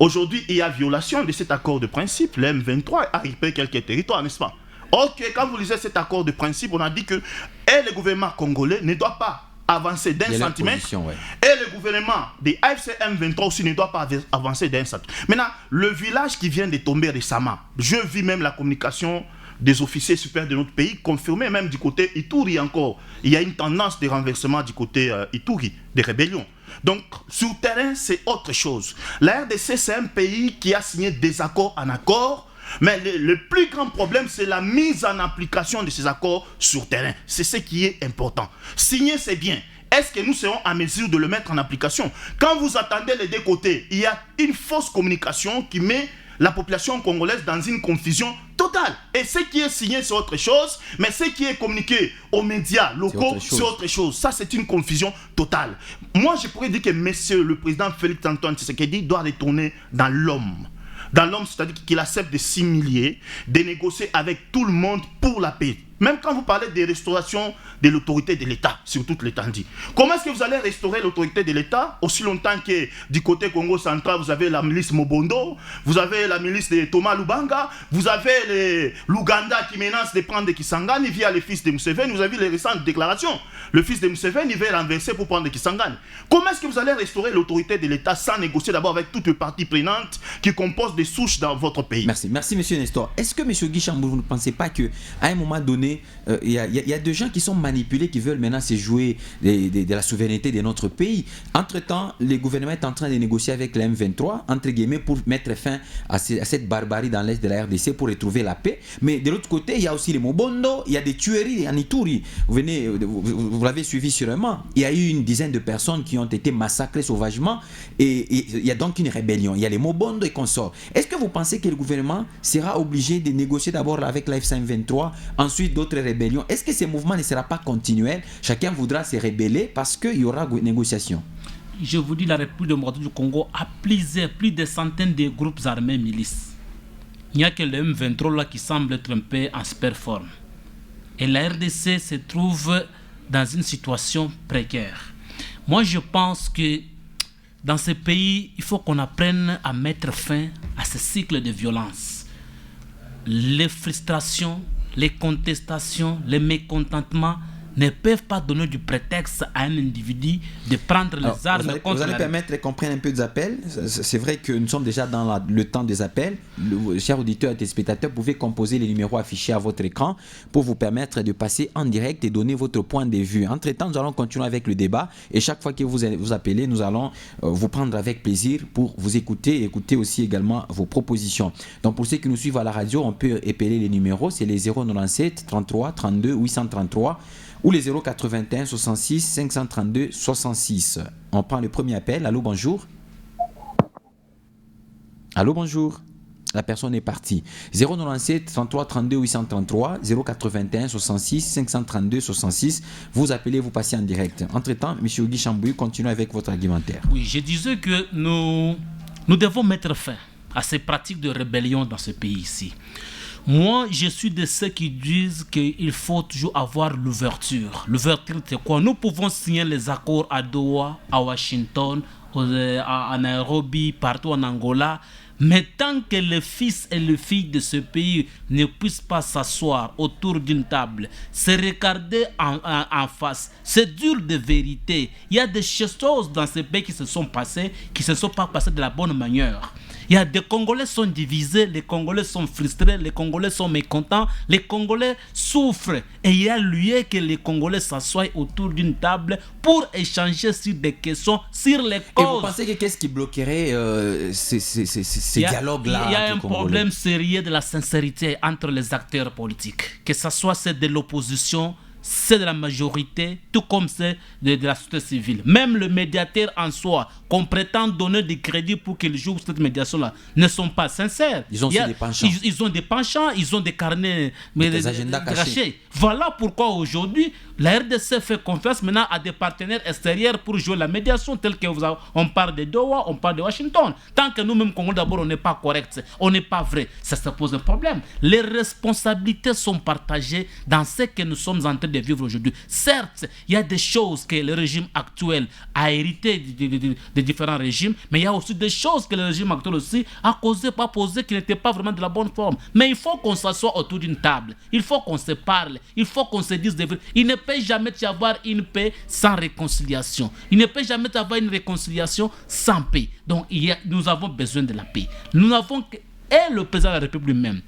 Aujourd'hui, il y a violation de cet accord de principe. Le M23 a récupéré quelques territoires, n'est-ce pas? Ok, quand vous lisez cet accord de principe, on a dit que le gouvernement congolais ne doit pas avancer d'un centimètre. Ouais. Et le gouvernement des AFC M23 aussi ne doit pas avancer d'un centimètre. Maintenant, le village qui vient de tomber récemment, je vis même la communication des officiers supérieurs de notre pays, confirmé même du côté Ituri encore. Il y a une tendance de renversement du côté Ituri, des rébellions. Donc, sur le terrain, c'est autre chose. La RDC, c'est un pays qui a signé des accords en accord, mais le plus grand problème, c'est la mise en application de ces accords sur le terrain. C'est ce qui est important. Signer, c'est bien. Est-ce que nous serons en mesure de le mettre en application? Quand vous attendez les deux côtés, il y a une fausse communication qui met la population congolaise dans une confusion totale. Et ce qui est signé, c'est autre chose, mais ce qui est communiqué aux médias locaux, c'est autre chose. Ça, c'est une confusion totale. Moi, je pourrais dire que monsieur le président Félix Antoine Tshisekedi doit retourner dans l'homme. Dans l'homme, c'est-à-dire qu'il accepte de s'humilier, de négocier avec tout le monde pour la paix. Même quand vous parlez des restaurations de l'autorité de l'État, sur toute l'étendue. Comment est-ce que vous allez restaurer l'autorité de l'État aussi longtemps que du côté Congo central, vous avez la milice Mobondo, vous avez la milice de Thomas Lubanga, vous avez l'Ouganda qui menace de prendre Kisangani via le fils de Museveni. Vous avez les récentes déclarations. Le fils de Museveni veut renverser pour prendre Kisangani. Comment est-ce que vous allez restaurer l'autorité de l'État sans négocier d'abord avec toutes les parties prenantes qui composent des souches dans votre pays? Merci, monsieur Nestor. Est-ce que monsieur Guy Chambou, vous ne pensez pas qu'à un moment donné, il y a des gens qui sont manipulés, qui veulent maintenant se jouer de la souveraineté de notre pays? Entre-temps, le gouvernement est en train de négocier avec la M23, entre guillemets, pour mettre fin à cette barbarie dans l'est de la RDC, pour retrouver la paix. Mais de l'autre côté, il y a aussi les Mobondo, il y a des tueries en Ituri. Vous l'avez suivi sûrement. Il y a eu une dizaine de personnes qui ont été massacrées sauvagement, et il y a donc une rébellion. Il y a les Mobondo et consorts. Est-ce que vous pensez que le gouvernement sera obligé de négocier d'abord avec la F523, ensuite d'autres rébellions? Est-ce que ce mouvement ne sera pas continuel? Chacun voudra se rebeller parce qu'il y aura négociation. Je vous dis, la République démocratique du Congo a plus de centaines de groupes armés milices. Il n'y a que le M23 là qui semble être un peu en super forme. Et la RDC se trouve dans une situation précaire. Moi, je pense que dans ce pays, il faut qu'on apprenne à mettre fin à ce cycle de violence. Les frustrations, les contestations, les mécontentements ne peuvent pas donner du prétexte à un individu de prendre les armes contre vous allez permettre qu'on prenne un peu des appels. C'est vrai que nous sommes déjà dans le temps des appels. Chers auditeurs et téléspectateurs, vous pouvez composer les numéros affichés à votre écran pour vous permettre de passer en direct et donner votre point de vue. Entre-temps, nous allons continuer avec le débat et chaque fois que vous appelez, nous allons vous prendre avec plaisir pour vous écouter et écouter aussi également vos propositions. Donc pour ceux qui nous suivent à la radio, on peut épeler les numéros. C'est les 097 33 32 833 ou les 081 66 532 66. On prend le premier appel. Allô, bonjour. Allô, bonjour. La personne est partie. 097 33 32 833 081 66 532 66. Vous appelez, vous passez en direct. Entre-temps, M. Guy Chambou, continuez avec votre argumentaire. Oui, je disais que nous devons mettre fin à ces pratiques de rébellion dans ce pays ici. Moi, je suis de ceux qui disent qu'il faut toujours avoir l'ouverture. L'ouverture, c'est quoi? Nous pouvons signer les accords à Doha, à Washington, à Nairobi, partout en Angola. Mais tant que les fils et les filles de ce pays ne puissent pas s'asseoir autour d'une table, se regarder en face, c'est dur de vérité. Il y a des choses dans ce pays qui se sont passées, qui ne se sont pas passées de la bonne manière. Il y a des Congolais sont divisés, les Congolais sont frustrés, les Congolais sont mécontents, les Congolais souffrent. Et il y a lieu que les Congolais s'assoient autour d'une table pour échanger sur des questions, sur les causes. Et vous pensez que qu'est-ce qui bloquerait ces dialogues-là? Il y a un problème sérieux de la sincérité entre les acteurs politiques. Que ce soit ceux de l'opposition, c'est de la majorité, tout comme c'est de la société civile. Même le médiateur en soi, qu'on prétend donner du crédit pour qu'il joue cette médiation-là, ne sont pas sincères. Ils ont des penchants. Ils ont des penchants, ils ont des carnets, des agendas cachés. Voilà pourquoi aujourd'hui, la RDC fait confiance maintenant à des partenaires extérieurs pour jouer la médiation, telle que on parle de Doha, on parle de Washington. Tant que nous-mêmes, Congo, d'abord, on n'est pas correct, on n'est pas vrai, ça pose un problème. Les responsabilités sont partagées dans ce que nous sommes en train de vivre aujourd'hui. Certes, il y a des choses que le régime actuel a hérité des différents régimes, mais il y a aussi des choses que le régime actuel aussi a causé, pas posé, qui n'étaient pas vraiment de la bonne forme. Mais il faut qu'on s'assoie autour d'une table, il faut qu'on se parle, il faut qu'on se dise des vérités. Il ne peut jamais y avoir une paix sans réconciliation. Il ne peut jamais y avoir une réconciliation sans paix. Donc nous avons besoin de la paix. Nous avons et le président de la République lui-même,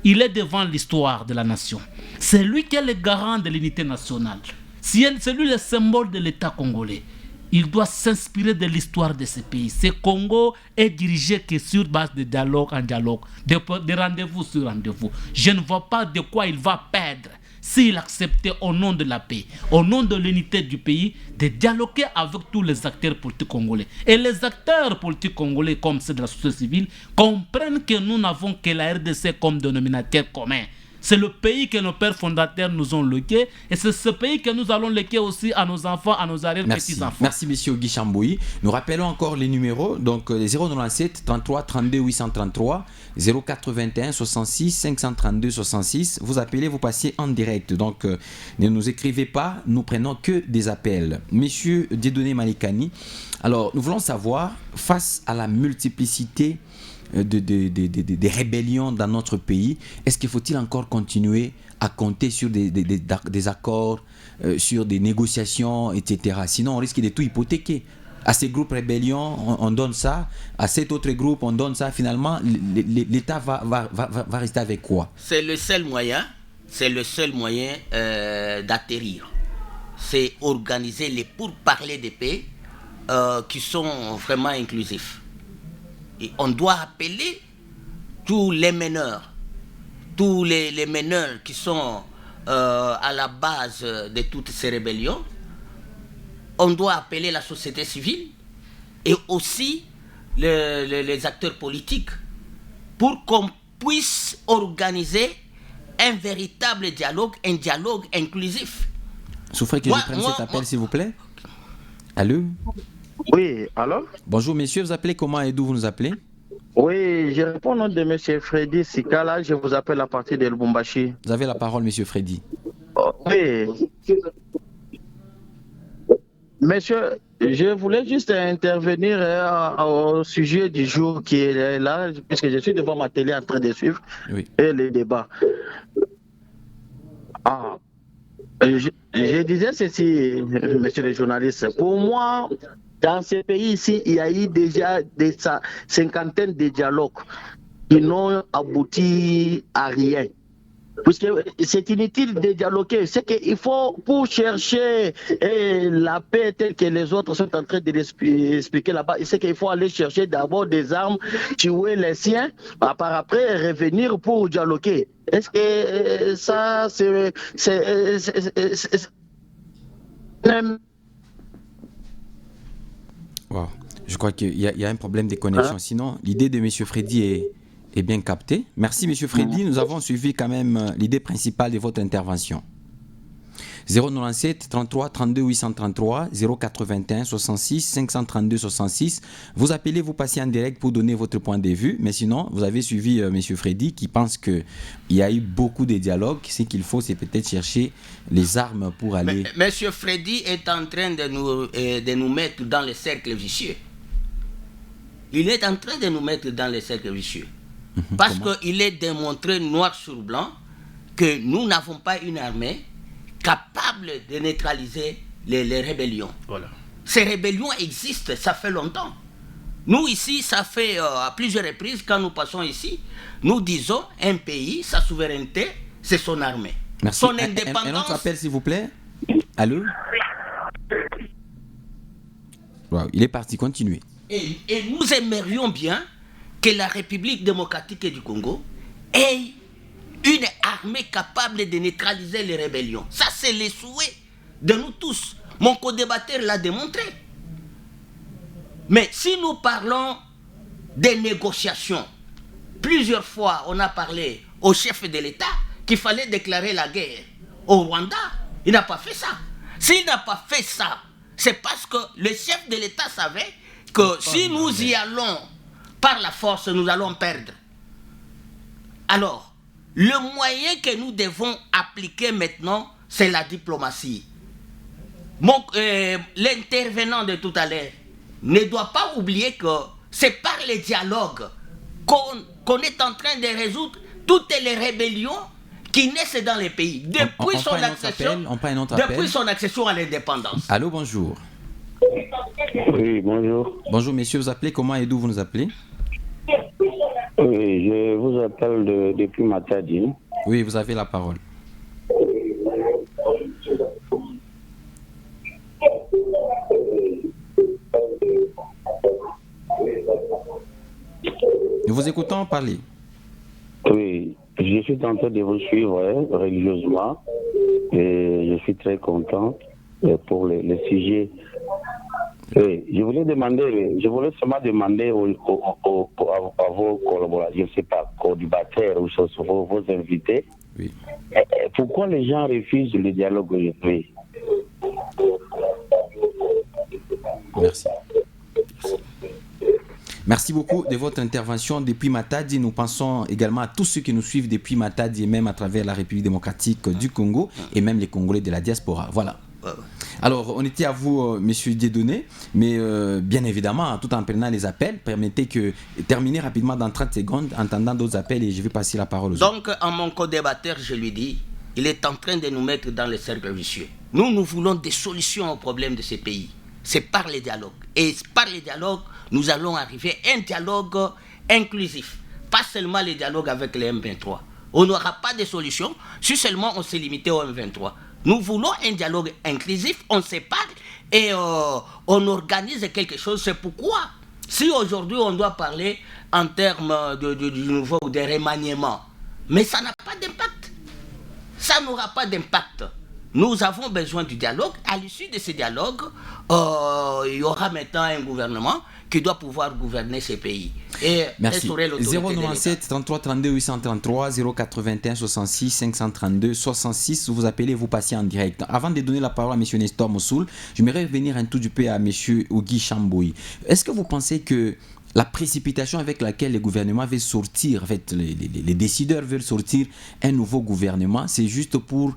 il est devant l'histoire de la nation. C'est lui qui est le garant de l'unité nationale. C'est lui le symbole de l'État congolais. Il doit s'inspirer de l'histoire de ce pays. Ce Congo est dirigé que sur base de dialogue en dialogue, de rendez-vous sur rendez-vous. Je ne vois pas de quoi il va perdre s'il acceptait au nom de la paix, au nom de l'unité du pays, de dialoguer avec tous les acteurs politiques congolais. Et les acteurs politiques congolais, comme ceux de la société civile, comprennent que nous n'avons que la RDC comme dénominateur commun. C'est le pays que nos pères fondateurs nous ont légué et c'est ce pays que nous allons léguer aussi à nos enfants, à nos arrière-petits-enfants. Merci, monsieur Guy Chambouy. Nous rappelons encore les numéros. Donc, les 097 33 32 833, 0421 66 532 66. Vous appelez, vous passez en direct. Donc, ne nous écrivez pas, nous prenons que des appels. Monsieur Dieudonné Malikani, alors, nous voulons savoir, face à la multiplicité des rébellions dans notre pays, est-ce qu'il faut-il encore continuer à compter sur des accords, sur des négociations, etc. Sinon, on risque de tout hypothéquer. À ces groupes rébellions, on donne ça. À cet autre groupe, on donne ça. Finalement, l'État va rester avec quoi? C'est le seul moyen d'atterrir. C'est organiser les pourparlers de paix qui sont vraiment inclusifs. Et on doit appeler tous les meneurs qui sont à la base de toutes ces rébellions. On doit appeler la société civile et aussi les acteurs politiques pour qu'on puisse organiser un véritable dialogue, un dialogue inclusif. Souffrez que je prenne cet appel, s'il vous plaît. Allô? Oui, allô? Bonjour, messieurs. Vous appelez comment et d'où vous nous appelez? Oui, je réponds au nom de M. Freddy Sikala. Je vous appelle à partir de Lubumbashi. Vous avez la parole, M. Freddy. Oui. Monsieur, je voulais juste intervenir au sujet du jour qui est là, puisque je suis devant ma télé en train de suivre les débats. Je disais ceci, monsieur le journaliste. Pour moi, dans ce pays ici, il y a eu déjà des cinquantaines de dialogues qui n'ont abouti à rien. Puisque c'est inutile de dialoguer. C'est qu'il faut, pour chercher la paix telle que les autres sont en train de l'expliquer là-bas, c'est qu'il faut aller chercher d'abord des armes, tuer les siens, par après revenir pour dialoguer. Est-ce que ça, c'est Wow. Je crois qu'il y a un problème de connexion. Sinon, l'idée de M. Freddy est bien captée. Merci, M. Freddy. Nous avons suivi quand même l'idée principale de votre intervention. 097 33 32 833 0421 66 532 66. Vous appelez, vous passez en direct pour donner votre point de vue. Mais sinon, vous avez suivi M. Freddy qui pense qu'il y a eu beaucoup de dialogues. Ce qu'il faut, c'est peut-être chercher les armes pour aller... M. Freddy est en train de nous mettre dans le cercle vicieux. Il est en train de nous mettre dans le cercle vicieux. Parce qu'il est démontré noir sur blanc que nous n'avons pas une armée capable de neutraliser les rébellions. Voilà. Ces rébellions existent, ça fait longtemps. Nous ici, ça fait à plusieurs reprises, quand nous passons ici, nous disons un pays, sa souveraineté, c'est son armée. Merci. Son indépendance... Un autre appel, s'il vous plaît. Allô? Wow, il est parti, continuez. Et nous aimerions bien que la République démocratique du Congo ait une armée capable de neutraliser les rébellions. Ça, c'est le souhait de nous tous. Mon co-débatteur l'a démontré. Mais si nous parlons des négociations, plusieurs fois, on a parlé au chef de l'État qu'il fallait déclarer la guerre au Rwanda. Il n'a pas fait ça. S'il n'a pas fait ça, c'est parce que le chef de l'État savait que si nous y allons par la force, nous allons perdre. Alors, le moyen que nous devons appliquer maintenant, c'est la diplomatie. L'intervenant de tout à l'heure ne doit pas oublier que c'est par les dialogues qu'on est en train de résoudre toutes les rébellions qui naissent dans les pays depuis son accession à l'indépendance. Allô, bonjour. Oui, bonjour. Bonjour, messieurs, vous appelez comment et d'où vous nous appelez? Oui, je vous appelle depuis Matadi. Oui, vous avez la parole. Nous vous écoutons parler. Oui, je suis en train de vous suivre religieusement. et je suis très content pour le sujet. Je voulais seulement demander à vos collaborateurs, je ne sais pas, co-débatteurs ou vos invités, Oui. Pourquoi les gens refusent le dialogue aujourd'hui? Merci. Merci beaucoup de votre intervention depuis Matadi. Nous pensons également à tous ceux qui nous suivent depuis Matadi et même à travers la République démocratique du Congo et même les Congolais de la diaspora. Voilà. Alors, on était à vous, Monsieur Dieudonné, mais bien évidemment, tout en prenant les appels, permettez que terminer rapidement dans 30 secondes, en entendant d'autres appels et je vais passer la parole aux autres. Donc, à mon co-débatteur, je lui dis, il est en train de nous mettre dans le cercle vicieux. Nous voulons des solutions aux problèmes de ces pays. C'est par les dialogues. Et par les dialogues, nous allons arriver à un dialogue inclusif. Pas seulement les dialogues avec les M23. On n'aura pas de solution si seulement on s'est limité au M23. Nous voulons un dialogue inclusif, on se parle et on organise quelque chose. C'est pourquoi, si aujourd'hui on doit parler en termes du nouveau de remaniement, mais ça n'a pas d'impact. Ça n'aura pas d'impact. Nous avons besoin du dialogue. À l'issue de ce dialogue, il y aura maintenant un gouvernement qui doit pouvoir gouverner ces pays. Et merci. 097 33 32 833 081 66 532 66. Vous appelez, vous passez en direct. Avant de donner la parole à M. Nestor Mossoul, j'aimerais revenir un tout petit peu à M. Ogi Chamboui. Est-ce que vous pensez que la précipitation avec laquelle le gouvernement veut sortir, en fait, les décideurs veulent sortir un nouveau gouvernement, c'est juste pour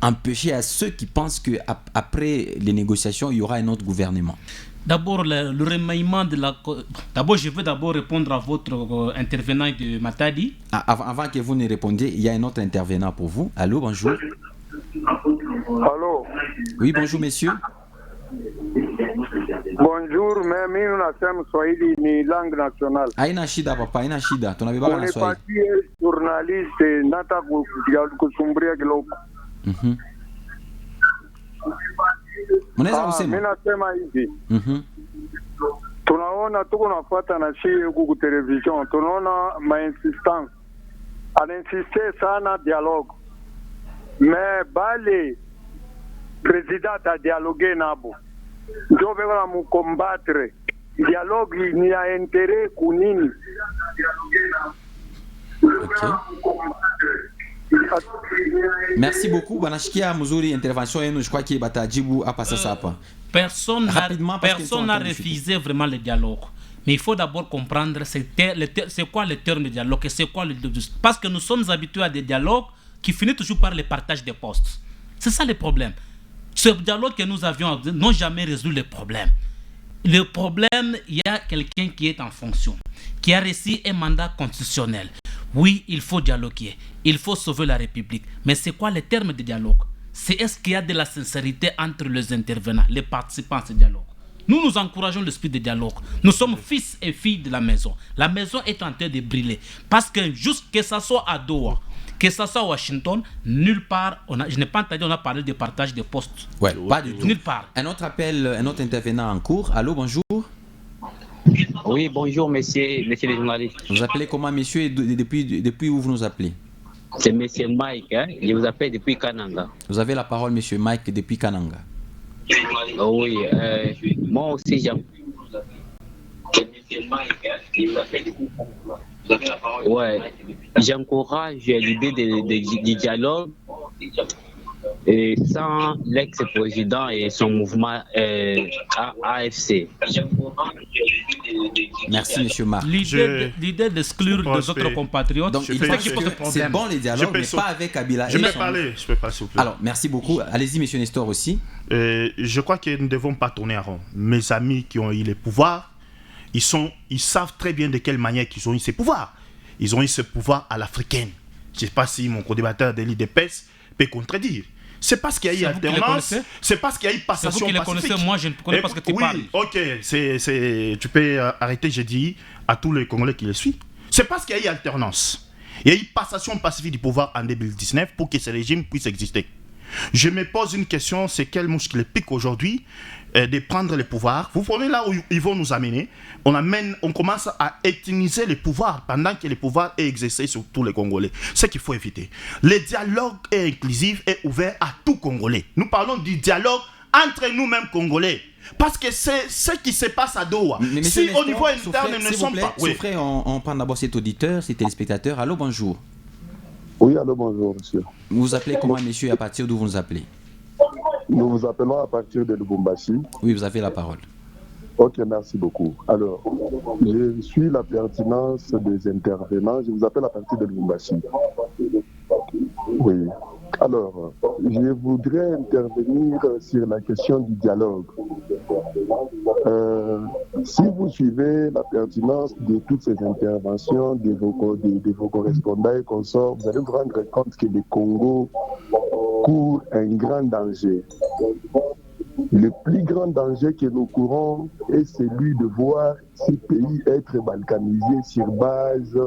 empêcher à ceux qui pensent qu'après les négociations, il y aura un autre gouvernement? D'abord, le remaniement de la... D'abord, je veux répondre à votre intervenant de Matadi. Avant que vous ne répondiez, il y a un autre intervenant pour vous. Allô, bonjour. Allô. Oui, bonjour, messieurs. Bonjour, mais mimi nasema Swahili ni langue nationale. Haina shida papa, haina shida. Tunabebana na Swahili. Unipatie journaliste nata kusumbria kiloko. Mnaweza kusema? Mimi nasema hivi. Tunaona tuko nafuata na shii huku ku television, tunaona insistance. Aninsiste sana dialogue. Mais bale president a dialogué nabo. Ndio beko mu combattre. Dialogue ni ya intérêt kunini? Okay. Merci beaucoup. Banashikia mzuri intervention yenu. Je crois que batajibu hapa sasa hapa. Personne n'a refusé vraiment le dialogue. Mais il faut d'abord comprendre c'est quoi le terme de dialogue et c'est quoi le parce que nous sommes habitués à des dialogues qui finissent toujours par le partage des postes. C'est ça le problème. Ce dialogue que nous avions n'a jamais résolu le problème. Le problème, il y a quelqu'un qui est en fonction, qui a reçu un mandat constitutionnel. Oui, il faut dialoguer, il faut sauver la République. Mais c'est quoi le terme de dialogue? Est-ce qu'il y a de la sincérité entre les intervenants, les participants à ce dialogue? Nous encourageons l'esprit de dialogue. Nous sommes fils et filles de la maison. La maison est en train de brûler. Parce que juste que ça soit à Doha, que ça soit à Washington, nulle part, je n'ai pas entendu, on a parlé de partage de postes. Ouais, pas du tout. Nulle part. Un autre appel, un autre intervenant en cours. Allô, bonjour. Oui, bonjour, monsieur les journalistes. Vous appelez comment, monsieur, et depuis où vous nous appelez? C'est monsieur Mike, hein? Je vous appelle depuis Kananga. Vous avez la parole, monsieur Mike, depuis Kananga. Oui, moi aussi, j'aime. Ouais, j'encourage l'idée du dialogue et sans l'ex-président et son mouvement AFC. Merci, monsieur Marc. L'idée d'exclure des autres compatriotes, donc, c'est bon les dialogues, mais pas avec Kabila. Je peux parler, s'il vous plaît. Alors, merci beaucoup. Allez-y, monsieur Nestor aussi. Je crois que nous ne devons pas tourner en rond. Mes amis qui ont eu le pouvoir, ils savent très bien de quelle manière ils ont eu ces pouvoirs. Ils ont eu ce pouvoir à l'africaine. Je ne sais pas si mon co-débatteur de l'IDPS peut contredire. C'est parce qu'il y a eu alternance, c'est parce qu'il y a eu passation pacifique. C'est vous qui les connaissez, moi je ne connais pas ce que tu parles. Oui, ok, tu peux arrêter, je dis à tous les Congolais qui les suivent. C'est parce qu'il y a eu alternance. Il y a eu passation pacifique du pouvoir en 2019 pour que ce régime puisse exister. Je me pose une question, c'est quel mouche qui les pique aujourd'hui de prendre les pouvoirs. Vous prenez là où ils vont nous amener. On commence à utiliser les pouvoirs pendant que les pouvoirs est exercé sur tous les Congolais. Ce qu'il faut éviter. Le dialogue est inclusif et ouvert à tout Congolais. Nous parlons du dialogue entre nous-mêmes Congolais. Parce que c'est ce qui se passe à Doha. Si au niveau interne, nous ne sommes pas... Souffrez, on prend d'abord cet auditeur, cet téléspectateur. Allô, bonjour. Oui, allô, bonjour, monsieur. Vous vous appelez comment, monsieur, à partir d'où vous nous appelez? Nous vous appelons à partir de Lubumbashi. Oui, vous avez la parole. Ok, merci beaucoup. Alors, je suis la pertinence des intervenants. Je vous appelle à partir de Lubumbashi. Oui. Alors, je voudrais intervenir sur la question du dialogue. Si vous suivez la pertinence de toutes ces interventions de vos correspondants et consorts, vous allez vous rendre compte que le Congo court un grand danger. Le plus grand danger que nous courons est celui de voir ce pays être balkanisé sur base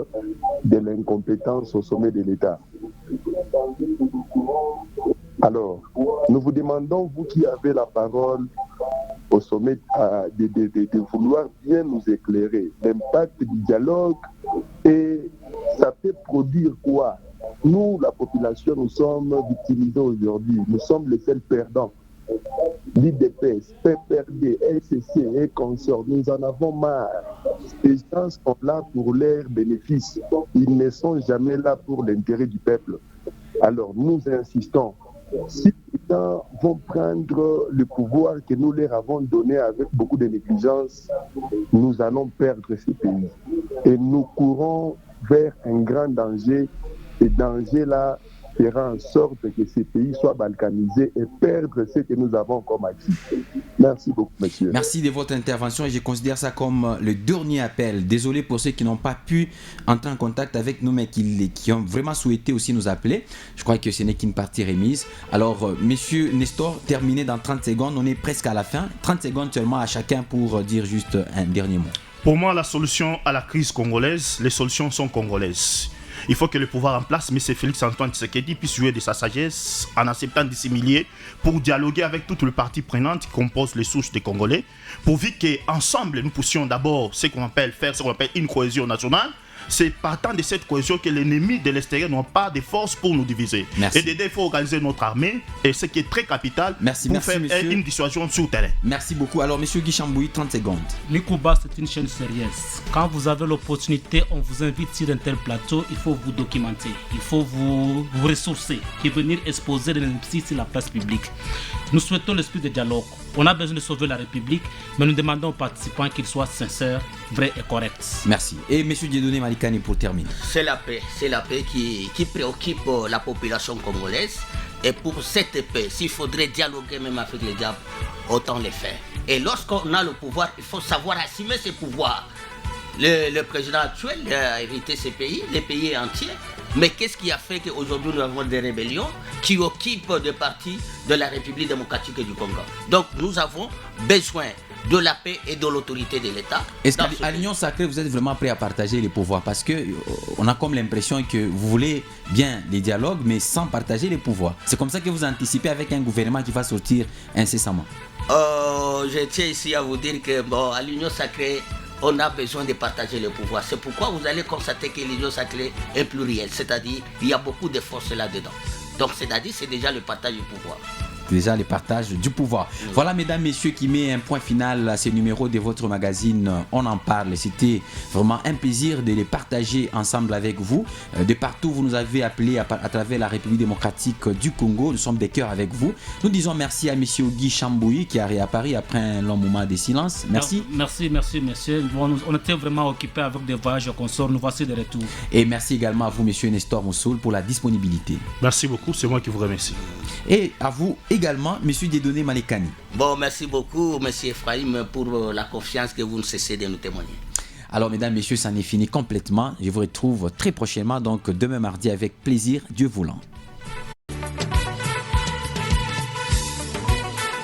de l'incompétence au sommet de l'État. Alors, nous vous demandons, vous qui avez la parole au sommet, de vouloir bien nous éclairer l'impact du dialogue et ça peut produire quoi? Nous, la population, nous sommes victimisés aujourd'hui. Nous sommes les seuls perdants. L'IDPS, PPRD, SCC et consorts, nous en avons marre. Les gens sont là pour leurs bénéfices. Ils ne sont jamais là pour l'intérêt du peuple. Alors, nous insistons. Si les gens vont prendre le pouvoir que nous leur avons donné avec beaucoup de négligence, nous allons perdre ce pays. Et nous courons vers un grand danger. Ce danger-là fera en sorte que ces pays soient balkanisés et perdre ce que nous avons comme acquis. Merci beaucoup, monsieur. Merci de votre intervention et je considère ça comme le dernier appel. Désolé pour ceux qui n'ont pas pu entrer en contact avec nous, mais qui ont vraiment souhaité aussi nous appeler. Je crois que ce n'est qu'une partie remise. Alors, monsieur Nestor, terminé dans 30 secondes. On est presque à la fin. 30 secondes seulement à chacun pour dire juste un dernier mot. Pour moi, la solution à la crise congolaise, les solutions sont congolaises. Il faut que le pouvoir en place, M. Félix-Antoine Tshisekedi, puisse jouer de sa sagesse en acceptant de s'humilier pour dialoguer avec toutes les parties prenantes qui composent les souches des Congolais, pourvu qu'ensemble nous puissions d'abord faire ce qu'on appelle une cohésion nationale. C'est partant de cette cohésion que l'ennemi de l'extérieur n'a pas de force pour nous diviser. Merci. Et d'aider, il faut organiser notre armée, et ce qui est très capital pour faire une dissuasion sur le terrain. Merci beaucoup. Alors, M. Guy Chambouy, 30 secondes. Likuba, c'est une chaîne sérieuse. Quand vous avez l'opportunité, on vous invite sur un tel plateau, il faut vous documenter, il faut vous ressourcer et venir exposer les injustices sur la place publique. Nous souhaitons l'esprit de dialogue. On a besoin de sauver la République, mais nous demandons aux participants qu'ils soient sincères, vrais et corrects. Merci. Et M. Dieudonné Malikani pour terminer. C'est la paix qui préoccupe la population congolaise. Et pour cette paix, s'il faudrait dialoguer même avec les diables, autant le faire. Et lorsqu'on a le pouvoir, il faut savoir assumer ses pouvoirs. Le président actuel a hérité ces pays, les pays entiers. Mais qu'est-ce qui a fait qu'aujourd'hui nous avons des rébellions qui occupent des parties de la République démocratique du Congo? Donc nous avons besoin de la paix et de l'autorité de l'État. Est-ce qu'à l'Union Sacrée, vous êtes vraiment prêt à partager les pouvoirs? Parce qu'on a comme l'impression que vous voulez bien les dialogues, mais sans partager les pouvoirs. C'est comme ça que vous anticipez avec un gouvernement qui va sortir incessamment. Je tiens ici à vous dire que à l'Union Sacrée, on a besoin de partager le pouvoir. C'est pourquoi vous allez constater que l'Union Sacrée est plurielle. C'est-à-dire il y a beaucoup de forces là-dedans. Donc c'est-à-dire c'est déjà le partage du pouvoir. Déjà le partage du pouvoir. Voilà, mesdames, messieurs, qui met un point final à ce numéro de votre magazine On en parle. C'était vraiment un plaisir de les partager ensemble avec vous. De partout, vous nous avez appelés à travers la République démocratique du Congo. Nous sommes des cœurs avec vous. Nous disons merci à M. Guy Chambouy qui a réapparu après un long moment de silence. Merci. Merci, monsieur. On était vraiment occupés avec des voyages consorts. Nous voici de retour. Et merci également à vous, M. Nestor Moussoul, pour la disponibilité. Merci beaucoup, c'est moi qui vous remercie. Et à vous également, M. Dieudonné Malikani. Merci beaucoup, M. Ephraim, pour la confiance que vous ne cessez de nous témoigner. Alors, mesdames, messieurs, ça en est fini complètement. Je vous retrouve très prochainement, donc demain mardi, avec plaisir, Dieu voulant.